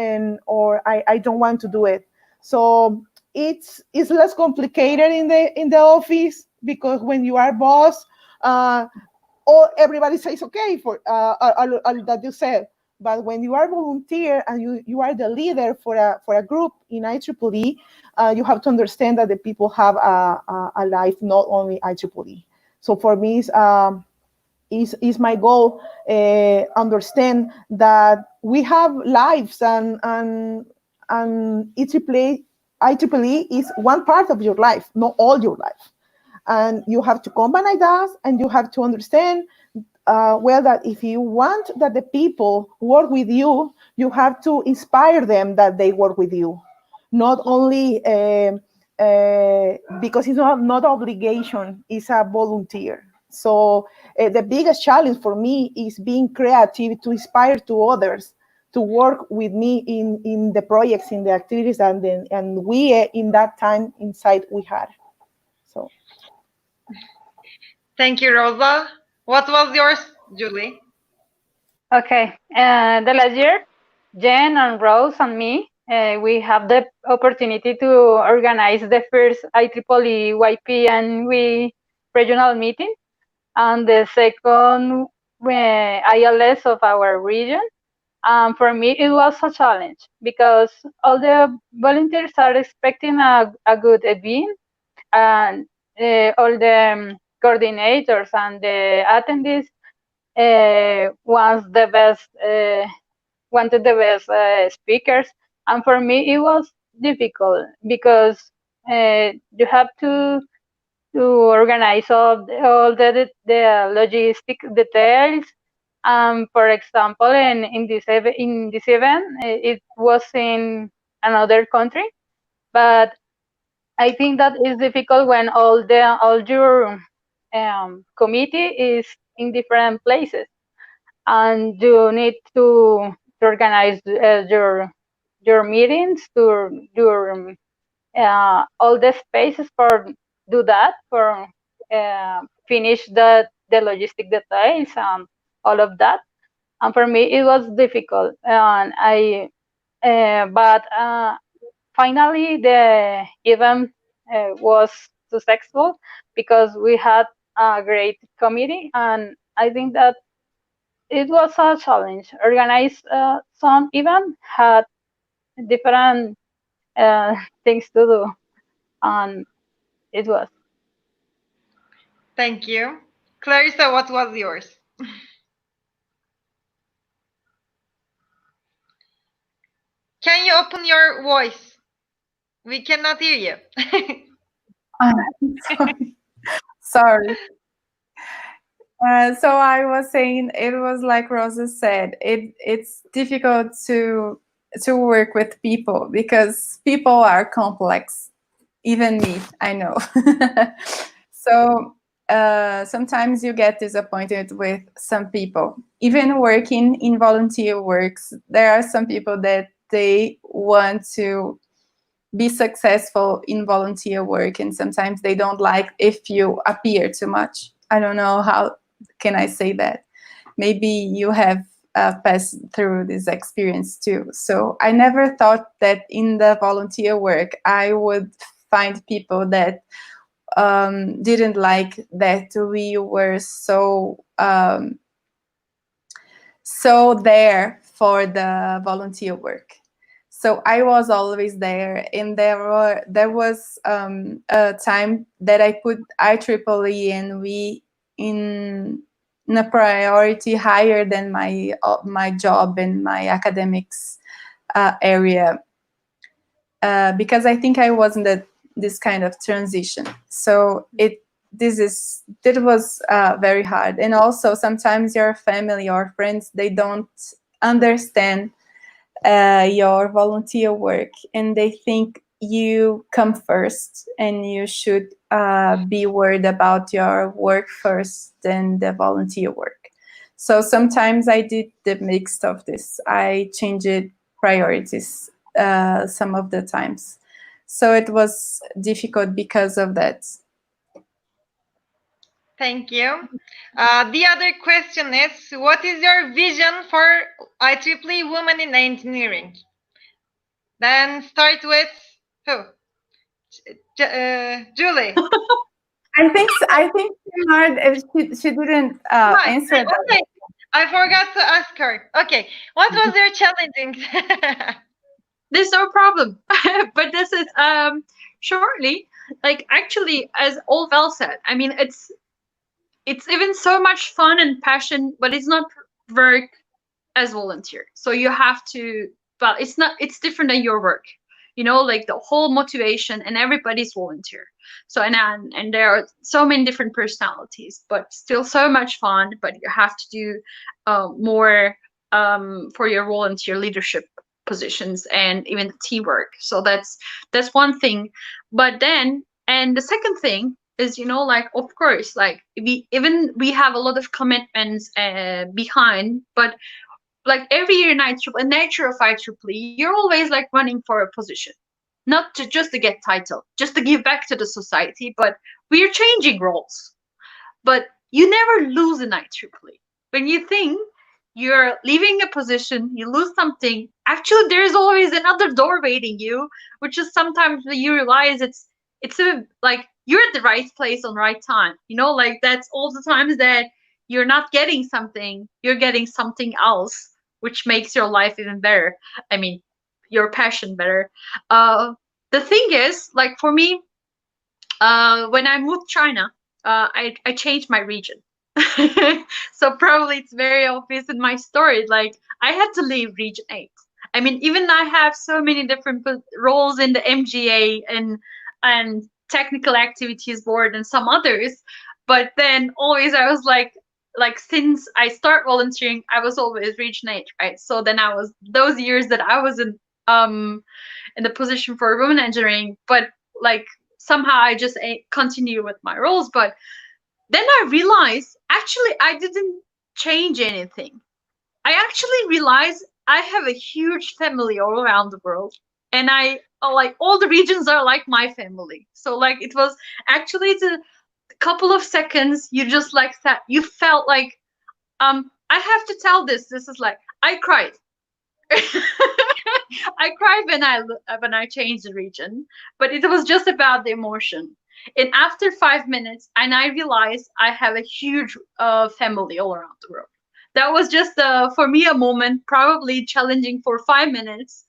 or I don't want to do it. So it's less complicated in the office, because when you are boss, or everybody says okay for that you said. But when you are volunteer and you are the leader for a group in IEEE, you have to understand that the people have a life, not only IEEE. So for me, is my goal, understand that we have lives, and IEEE is one part of your life, not all your life. And you have to combine that, and you have to understand well, that if you want that the people work with you, you have to inspire them that they work with you, not only because it's not obligation, it's a volunteer. So the biggest challenge for me is being creative to inspire to others to work with me in the projects, in the activities, and we in that time inside we had. So. Thank you, Rosa. What was yours, Julie? Okay, the last year, Jen and Rose and me, we have the opportunity to organize the first IEEE YP and we regional meeting, and the second ILS of our region. For me, it was a challenge because all the volunteers are expecting a good event, and all the coordinators and the attendees wants the best, wanted the best speakers. And for me, it was difficult because you have to organize all the logistic details. For example, in this event, it was in another country, But I think that is difficult when all your committee is in different places, and you need to organize your meetings, to your all the spaces for do that, for finish the logistic details and all of that. And for me it was difficult, and I but finally the event was successful because we had a great committee, and I think that it was a challenge. Organize some event had different things to do, and it was. Thank you. Clarissa, what was yours? Can you open your voice? We cannot hear you. Sorry. Sorry. So I was saying, it was like Rosa said, it's difficult to work with people because people are complex. Even me, I know. So sometimes you get disappointed with some people. Even working in volunteer works, there are some people that they want to be successful in volunteer work, and sometimes they don't like if you appear too much. I don't know how can I say that. Maybe you have passed through this experience too. So I never thought that in the volunteer work I would find people that didn't like that we were so there for the volunteer work. So I was always there, and there was a time that I put IEEE and WIE in a priority higher than my job and my academics area, because I think I was in this kind of transition. So it was very hard. And also sometimes your family or friends, they don't understand your volunteer work, and they think you come first and you should be worried about your work first than the volunteer work. So sometimes I did the mix of this. I changed priorities some of the times. So it was difficult because of that. Thank you. The other question is, what is your vision for IEEE Women in Engineering? Then start with who? Julie. I think she didn't answer that. Okay, I forgot to ask her. Okay, what was your challenging? There's no problem. But this is shortly, like, actually, as all Val said, I mean, it's even so much fun and passion, but it's not work as volunteer. So you have to, well, it's different than your work. You know, like the whole motivation, and everybody's volunteer. So and there are so many different personalities, but still so much fun. But you have to do more for your volunteer leadership positions and even the teamwork. So that's one thing. But then, and the second thing is, you know, like, of course, like we have a lot of commitments behind, but like every year in IEEE, nature of IEEE, you're always like running for a position, not to just to get title, just to give back to the society. But we're changing roles. But you never lose in IEEE. When you think you're leaving a position, you lose something. Actually, there's always another door waiting you, which is sometimes you realize it's a like you're at the right place on right time. You know, like that's all the times that you're not getting something, you're getting something else, which makes your life even better. I mean, your passion better. The thing is, like for me, when I moved to China, I changed my region. So probably it's very obvious in my story. Like I had to leave Region 8. I mean, even I have so many different roles in the MGA and technical activities board and some others, but then always I was like since I start volunteering, I was always Region 8, right? So then I was those years that I was in in the position for women engineering, but like somehow I just continue with my roles. But then I realized actually I didn't change anything. I actually realized I have a huge family all around the world, and I like all the regions are like my family. So like it was actually the couple of seconds you just like that you felt like I have to tell this. This is like I cried. I cried when I changed the region, but it was just about the emotion. And after 5 minutes, and I realized I have a huge family all around the world. That was just for me a moment, probably challenging for 5 minutes.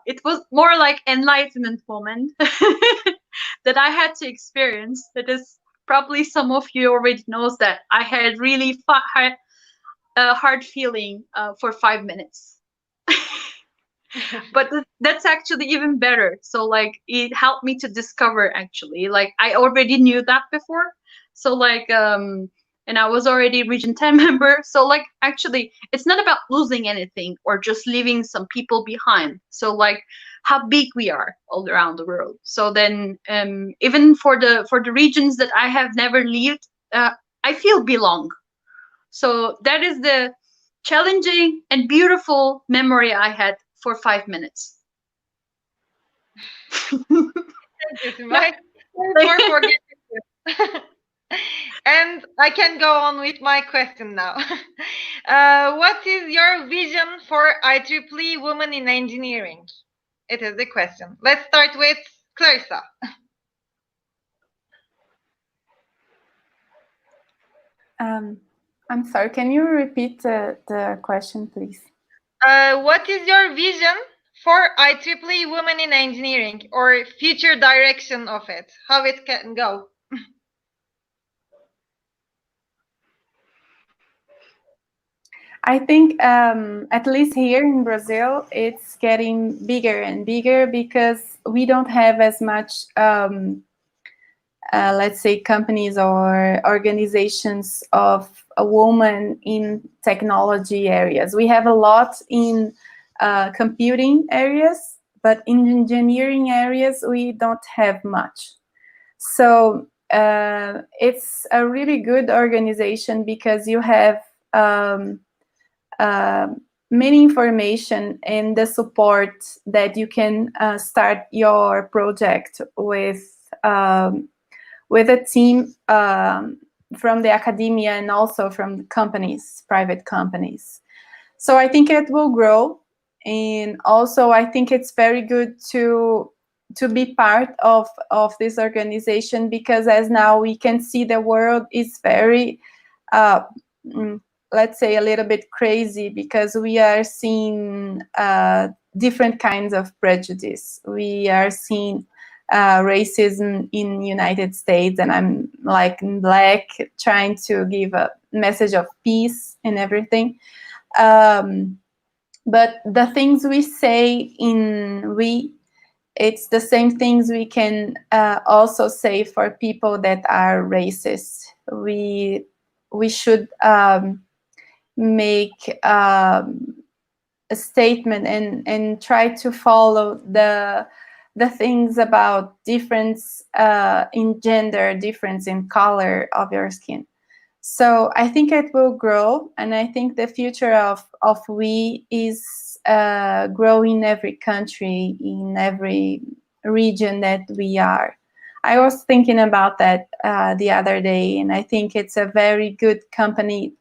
It was more like enlightenment moment that I had to experience. That is probably some of you already knows that I had really hard feeling for 5 minutes. But that's actually even better. So like it helped me to discover actually like I already knew that before. So like and I was already region 10 member. So like actually it's not about losing anything or just leaving some people behind. So like how big we are all around the world. So then even for the regions that I have never lived, I feel belong. So that is the challenging and beautiful memory I had for 5 minutes. Thank you, Simay. Sorry for forgetting you. And I can go on with my question now. What is your vision for IEEE Women in Engineering? It is the question. Let's start with Clarissa. I'm sorry, can you repeat the question, please? What is your vision for IEEE Women in Engineering, or future direction of it? How it can go? I think at least here in Brazil, it's getting bigger and bigger because we don't have as much, let's say, companies or organizations of a woman in technology areas. We have a lot in computing areas, but in engineering areas, we don't have much. So it's a really good organization because you have many information and the support that you can start your project with a team from the academia and also from the companies, private companies. So I think it will grow, and also I think it's very good to be part of this organization, because as now we can see the world is very let's say a little bit crazy, because we are seeing different kinds of prejudice. We are seeing racism in United States, and I'm like Black trying to give a message of peace and everything. But the things we say in WIE, it's the same things we can also say for people that are racist. We should make a statement and try to follow the things about difference in gender, difference in color of your skin. So I think it will grow, and I think the future of WIE is growing in every country, in every region that we are. I was thinking about that the other day, and I think it's a very good company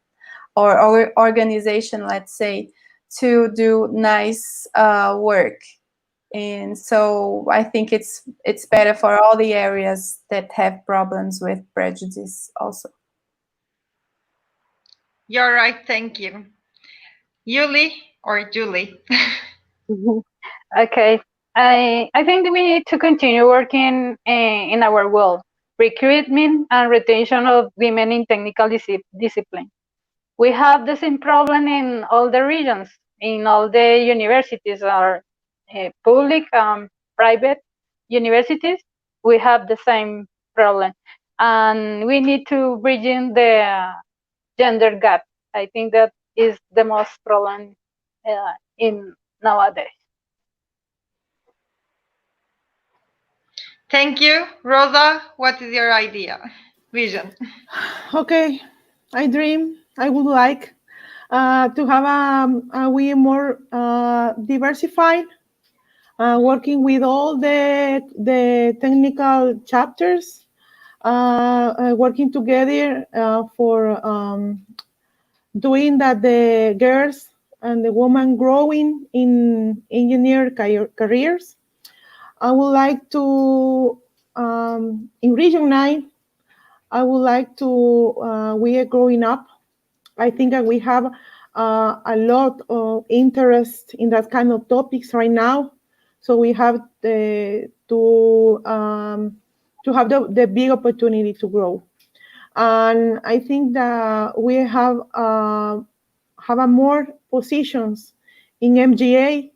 or organization, let's say, to do nice work. And so I think it's better for all the areas that have problems with prejudice also. You're right, thank you. Yuli or Julie? Okay. I think we need to continue working in our world, recruitment and retention of women in technical discipline. We have the same problem in all the regions, in all the universities, or public and private universities. We have the same problem, and we need to bridge in the gender gap. I think that is the most problem in nowadays. Thank you. Rosa, what is your idea, vision? Okay, I would like to have a we more diversified, working with all the technical chapters, working together for doing that the girls and the women growing in engineer careers. I would like to, in Region 9, I would like to, we are growing up. I think that we have a lot of interest in that kind of topics right now. So we have to have the big opportunity to grow. And I think that we have a more positions in MGA.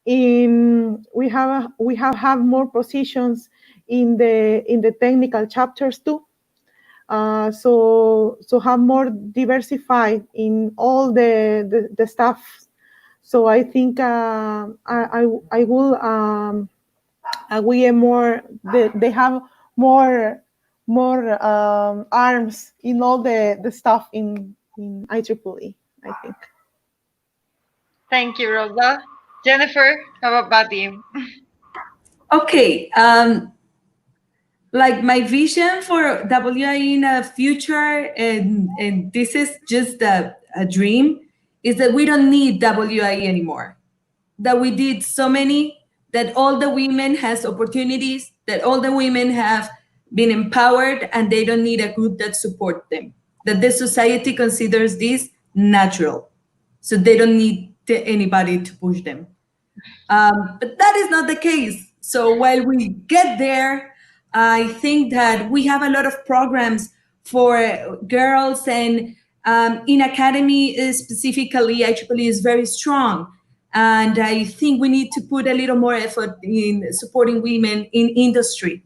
We have more positions in the technical chapters too. So have more diversified in all the stuff. So I think I will we are more they have more arms in all the stuff in IEEE, I think. Thank you, Rosa. Jennifer, how about you? Okay. Like my vision for WIE in a future, and this is just a dream, is that we don't need WIE anymore. That we did so many, that all the women has opportunities, that all the women have been empowered, and they don't need a group that support them. That the society considers this natural, so they don't need anybody to push them. But that is not the case. So while we get there, I think that we have a lot of programs for girls, and in academy specifically, IEEE is very strong. And I think we need to put a little more effort in supporting women in industry,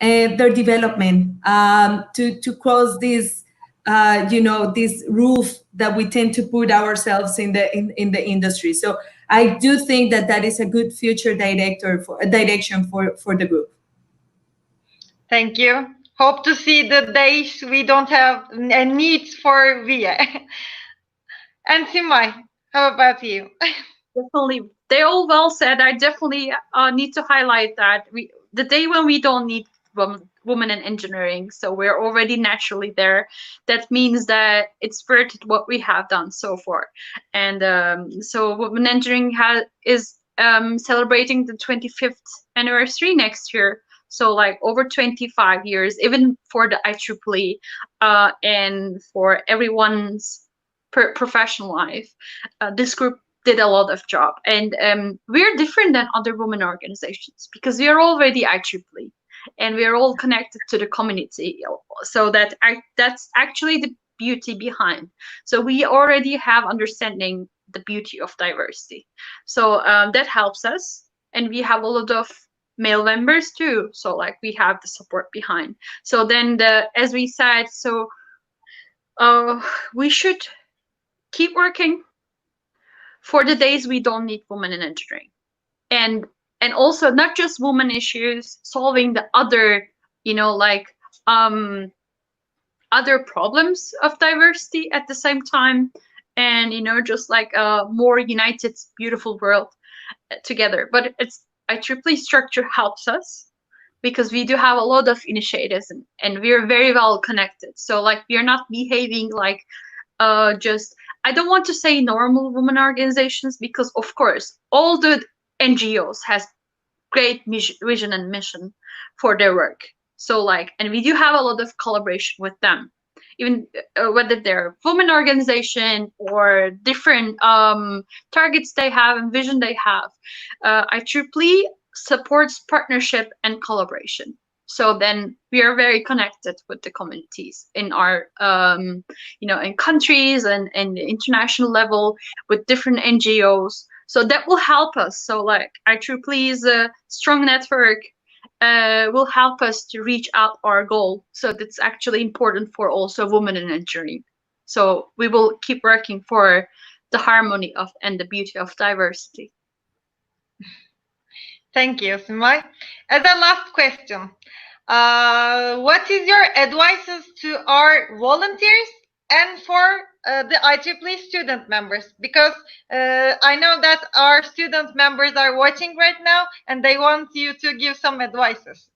their development, to cross this, this roof that we tend to put ourselves in the industry. So I do think that is a good future direction for the group. Thank you. Hope to see the days we don't have a need for VIE. And Simai, how about you? Definitely, they all well said. I definitely need to highlight that the day when we don't need women in engineering, so we're already naturally there. That means that it's worth it what we have done so far. And so women engineering is celebrating the 25th anniversary next year. So like over 25 years, even for the IEEE and for everyone's professional life, this group did a lot of job. And we're different than other women organizations because we are already IEEE and we are all connected to the community. So that's actually the beauty behind. So we already have understanding the beauty of diversity. So that helps us. And we have a lot of male members too. So like we have the support behind. So then as we said, so we should keep working for the days we don't need women in engineering, and also not just women issues, solving the other, other problems of diversity at the same time, and just like a more united, beautiful world together. But it's IEEE structure helps us because we do have a lot of initiatives, and we're very well connected. So like we are not behaving like just, I don't want to say normal women organizations, because of course all the NGOs has great vision and mission for their work. So like, and we do have a lot of collaboration with them, even whether they're women organization or different targets they have and vision they have. IEEE supports partnership and collaboration. So then we are very connected with the communities in our, in countries and international level with different NGOs. So that will help us. So like IEEE is a strong network, will help us to reach out our goal. So that's actually important for also women in engineering. So we will keep working for the harmony of and the beauty of diversity. Thank you, Simai. As a last question, what is your advices to our volunteers and for the IEEE student members? Because I know that our student members are watching right now and they want you to give some advices.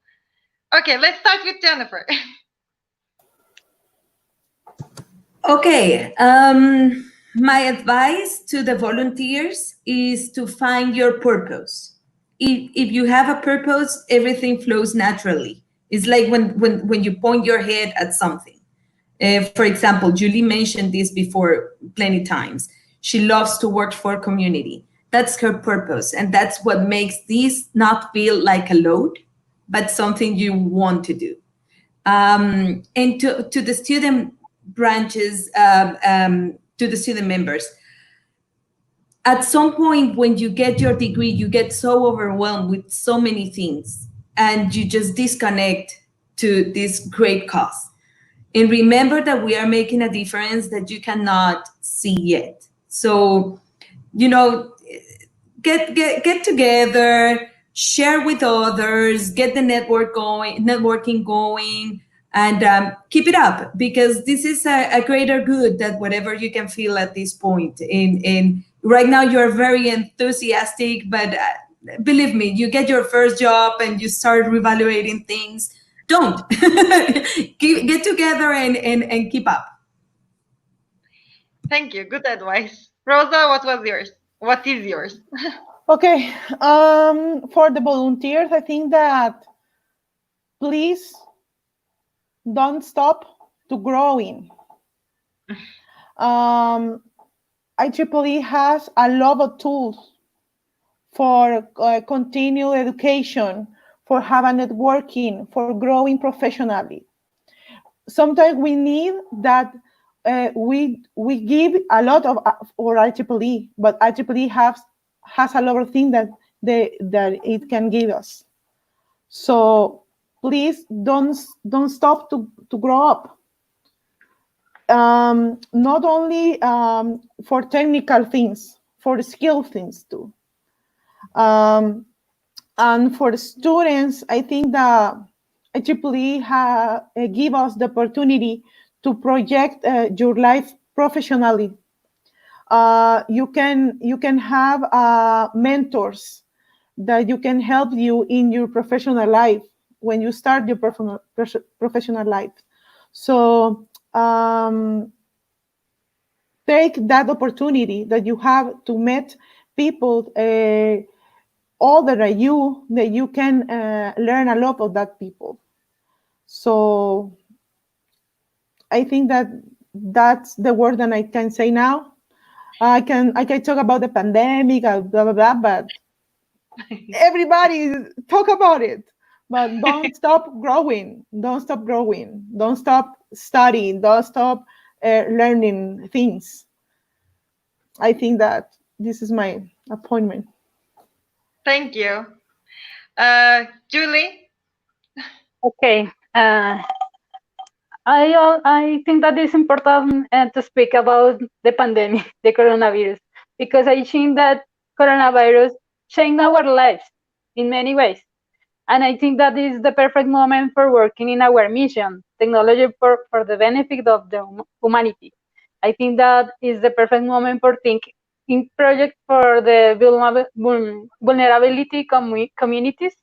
Okay, let's start with Jennifer. Okay. My advice to the volunteers is to find your purpose. If you have a purpose, everything flows naturally. It's like when you point your head at something. For example, Julie mentioned this before plenty times. She loves to work for community. That's her purpose. And that's what makes this not feel like a load, but something you want to do. And to the student branches, to the student members, at some point when you get your degree, you get so overwhelmed with so many things and you just disconnect to this great cause. And remember that we are making a difference that you cannot see yet. So, you know, get together, share with others, get the networking going, and keep it up, because this is a greater good than whatever you can feel at this point. In right now, you're very enthusiastic, but believe me, you get your first job and you start reevaluating things. Don't get together and keep up. Thank you. Good advice. Rosa, what was yours? What is yours? Okay. For the volunteers, I think that please don't stop to growing. IEEE has a lot of tools for continued education, for having networking, for growing professionally. Sometimes we need that we give a lot of for IEEE, but IEEE has a lot of things that it can give us. So please don't stop to grow up. Not only for technical things, for the skill things too. And for the students, I think that IEEE give us the opportunity to project your life professionally. You can have mentors that you can help you in your professional life when you start your professional life. So take that opportunity that you have to meet people older than you, that you can learn a lot of that people. So I think that that's the word that I can say now. I can talk about the pandemic, blah blah blah, but everybody talk about it. But don't stop growing. Don't stop growing. Don't stop studying. Don't stop learning things. I think that this is my appointment. Thank you. Julie? Okay. I think that it's important to speak about the pandemic, the coronavirus, because I think that coronavirus changed our lives in many ways. And I think that is the perfect moment for working in our mission, technology for the benefit of the humanity. I think that is the perfect moment for thinking in projects for the vulnerability communities,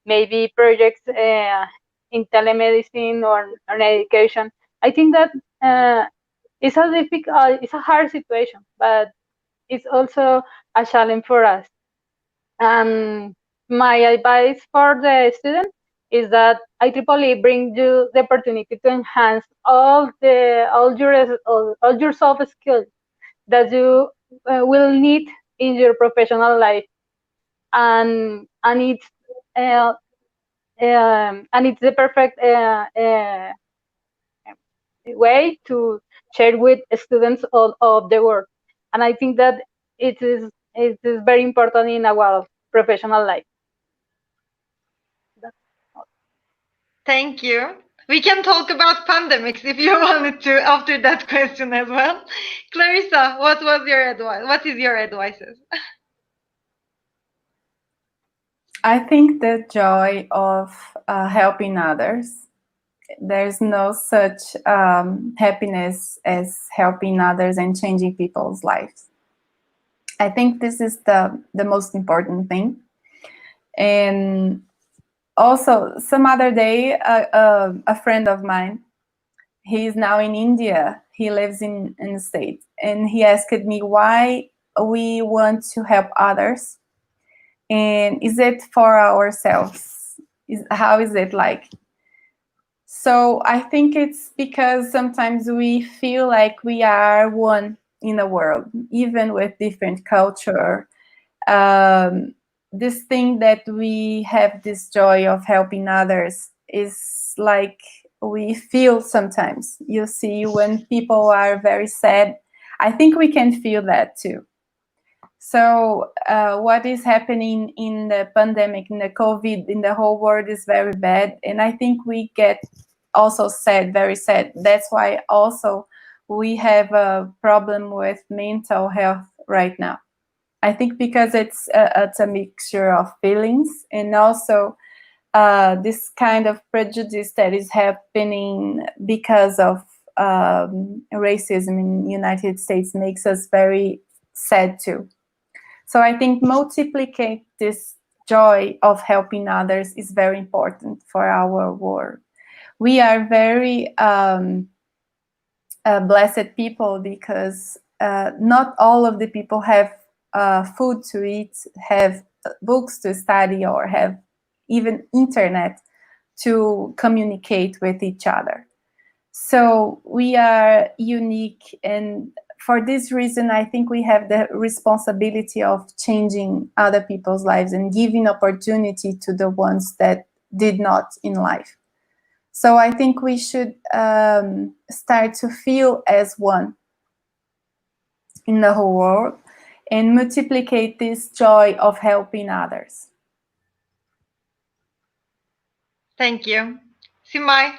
maybe projects in telemedicine or education. I think that it's a difficult, it's a hard situation, but it's also a challenge for us. And my advice for the student is that IEEE brings you the opportunity to enhance all your soft skills that you will need in your professional life, and it's the perfect way to share with students all of the world. And I think that it is very important in our professional life. Thank you. We can talk about pandemics if you wanted to after that question as well. Clarissa, what was your advice? What is your advices? I think the joy of helping others. There's no such happiness as helping others and changing people's lives. I think this is the most important thing. And also, some other day, a friend of mine, he's now in India. He lives in the States. And he asked me why we want to help others. And is it for ourselves? How is it like? So I think it's because sometimes we feel like we are one in the world, even with different culture. This thing that we have this joy of helping others is like we feel sometimes. You see, when people are very sad, I think we can feel that too. So what is happening in the pandemic, in the COVID, in the whole world is very bad. And I think we get also sad, very sad. That's why also we have a problem with mental health right now. I think because it's a mixture of feelings and also this kind of prejudice that is happening because of racism in the United States makes us very sad too. So I think multiplicate this joy of helping others is very important for our world. We are very blessed people because not all of the people have food to eat, have books to study, or have even internet to communicate with each other. So we are unique, and for this reason, I think we have the responsibility of changing other people's lives and giving opportunity to the ones that did not in life. So I think we should start to feel as one in the whole world and multiplicate this joy of helping others. Thank you. Simai,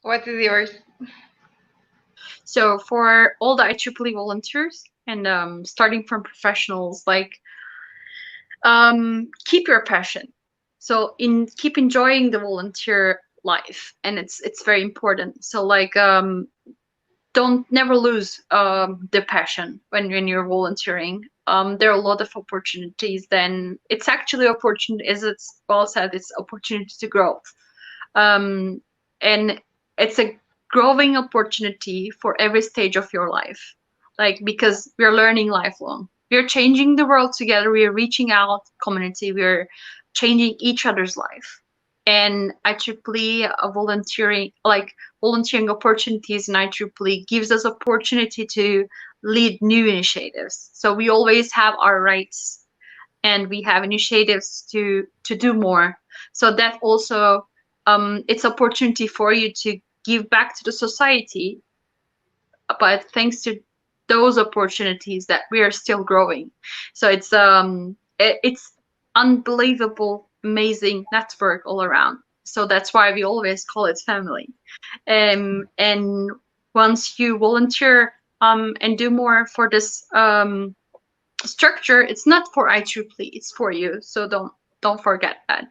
what is yours? So for all the IEEE volunteers and starting from professionals, like keep your passion. So keep enjoying the volunteer life, and it's very important. So like don't never lose the passion when you're volunteering. There are a lot of opportunities. Then it's actually opportunity, as it's well said, it's opportunity to grow, and it's a growing opportunity for every stage of your life, like because we're learning lifelong. We're changing the world together. We're reaching out community. We're changing each other's life. And IEEE volunteering, like volunteering opportunities in IEEE gives us opportunity to lead new initiatives. So we always have our rights and we have initiatives to do more. So that also it's opportunity for you to give back to the society, but thanks to those opportunities that we are still growing. So it's unbelievable, amazing network all around. So that's why we always call it family. And once you volunteer and do more for this structure, it's not for IEEE, it's for you. So don't forget that.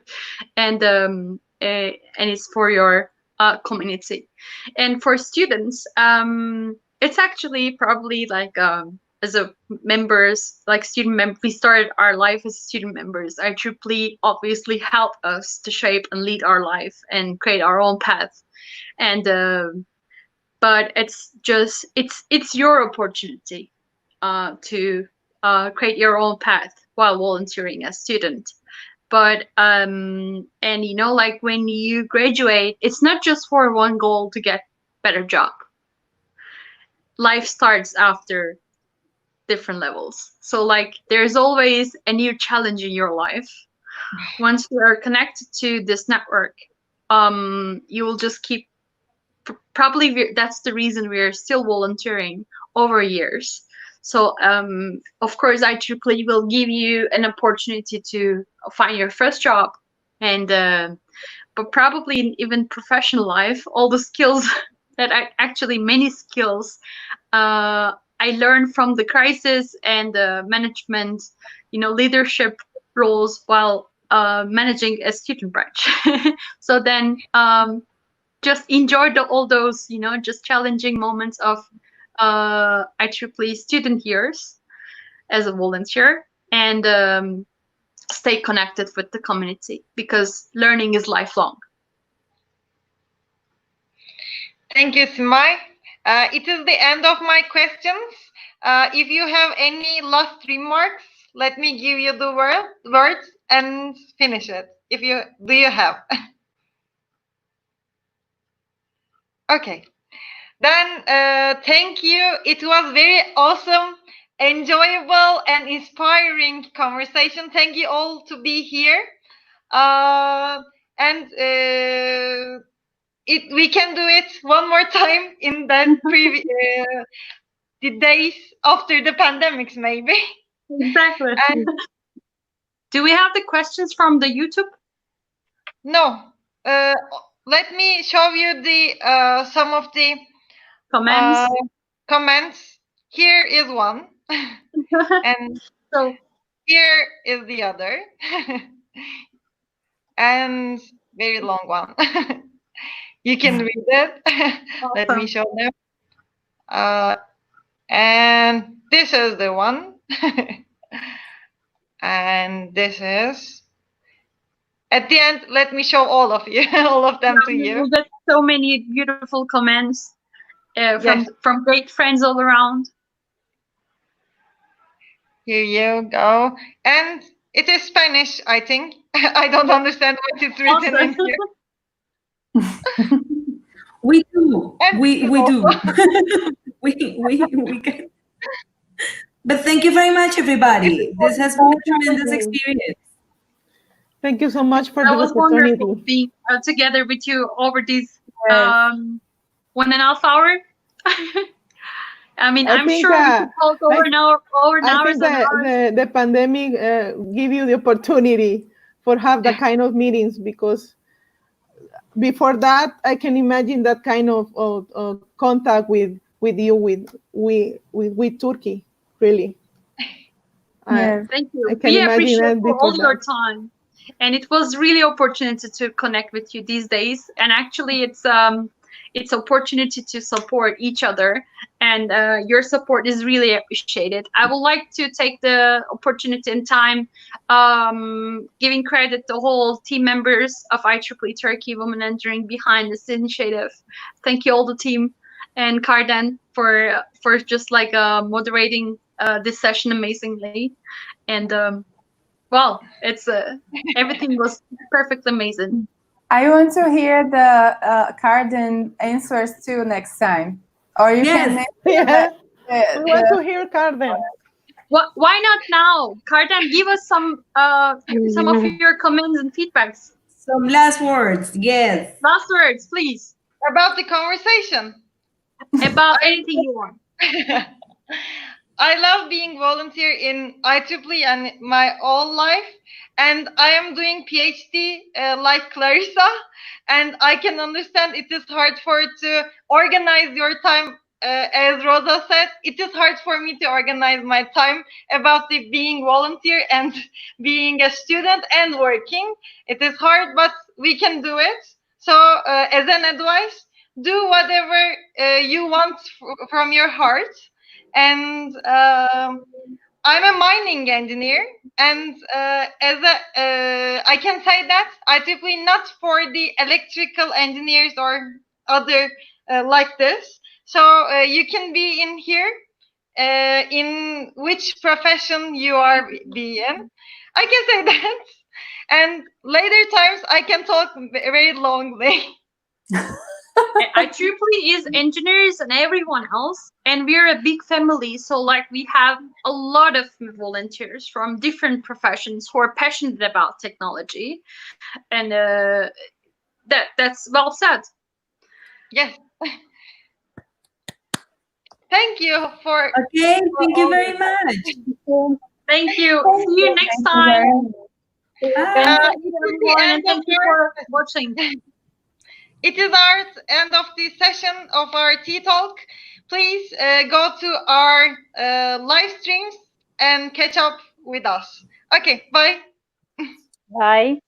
And it's for your community. And for students, it's actually probably like as a members, like student members, we started our life as student members. IEEE obviously helped us to shape and lead our life and create our own path. And but it's just it's your opportunity to create your own path while volunteering as student. But and you know, like when you graduate, it's not just for one goal to get better job. Life starts after different levels. So like there's always a new challenge in your life. Once you are connected to this network, you will just keep probably that's the reason we're still volunteering over years. So of course IEEE will give you an opportunity to find your first job, and but probably in even professional life, all the skills that actually many skills I learned from the crisis and the management, you know, leadership roles while managing a student branch. So then just enjoy all those, just challenging moments of IEEE student years as a volunteer, and stay connected with the community, because learning is lifelong. Thank you, Simai. It is the end of my questions. If you have any last remarks, let me give you the words and finish it. Do you have? Okay. Then thank you. It was very awesome, enjoyable, and inspiring conversation. Thank you all to be here. And we can do it one more time in the the days after the pandemics, maybe. Exactly. Do we have the questions from the YouTube? No. Let me show you the some of the Comments. Comments. Here is one, and So here is the other, and very long one. You can read it. Let me show them. And this is the one, and this is. At the end, let me show all of you, all of them to you. We get so many beautiful comments from great friends all around. Here you go. And it is Spanish, I think. I don't understand what is written in here. We do. We do. we can. But thank you very much, everybody. This has been a tremendous experience. Thank you so much for the opportunity. That was wonderful being together with you over these 1.5 hours. I mean, I'm sure we could talk over an hour. I think the pandemic give you the opportunity for have that kind of meetings, because before that, I can imagine that kind of contact with you with Turkey, really. Thank you. We appreciate for all your time, and it was really opportunity to connect with you these days. And actually, it's opportunity to support each other, and your support is really appreciated. I would like to take the opportunity and time giving credit to whole team members of IEEE Turkey Women Engineering behind this initiative. Thank you all the team, and Karden for just like moderating this session amazingly. And well, it's everything was perfectly amazing. I want to hear the Karden answers too next time. Or you can. Yeah. We want to hear Karden. Why not now? Karden, give us some of your comments and feedbacks. Some last words, yes. Last words, please. About the conversation. About anything you want. I love being volunteer in IEEE and my whole life, and I am doing PhD like Clarissa, and I can understand it is hard to organize your time. As Rosa said, it is hard for me to organize my time about the being volunteer and being a student and working. It is hard, but we can do it. So as an advice, do whatever you want from your heart. And I'm a mining engineer, and I can say that IEEE not for the electrical engineers or other like this. So you can be in here in which profession you are in. I can say that, and later times I can talk very longly. IEEE is engineers and everyone else, and we're a big family. So like we have a lot of volunteers from different professions who are passionate about technology, and that's well said. Yes. Thank you for. Okay, thank you very much. Thank you. See you next time. Thank you everyone, and thank you for watching. It is our end of the session of our tea talk. Please go to our live streams and catch up with us. Okay, bye. Bye.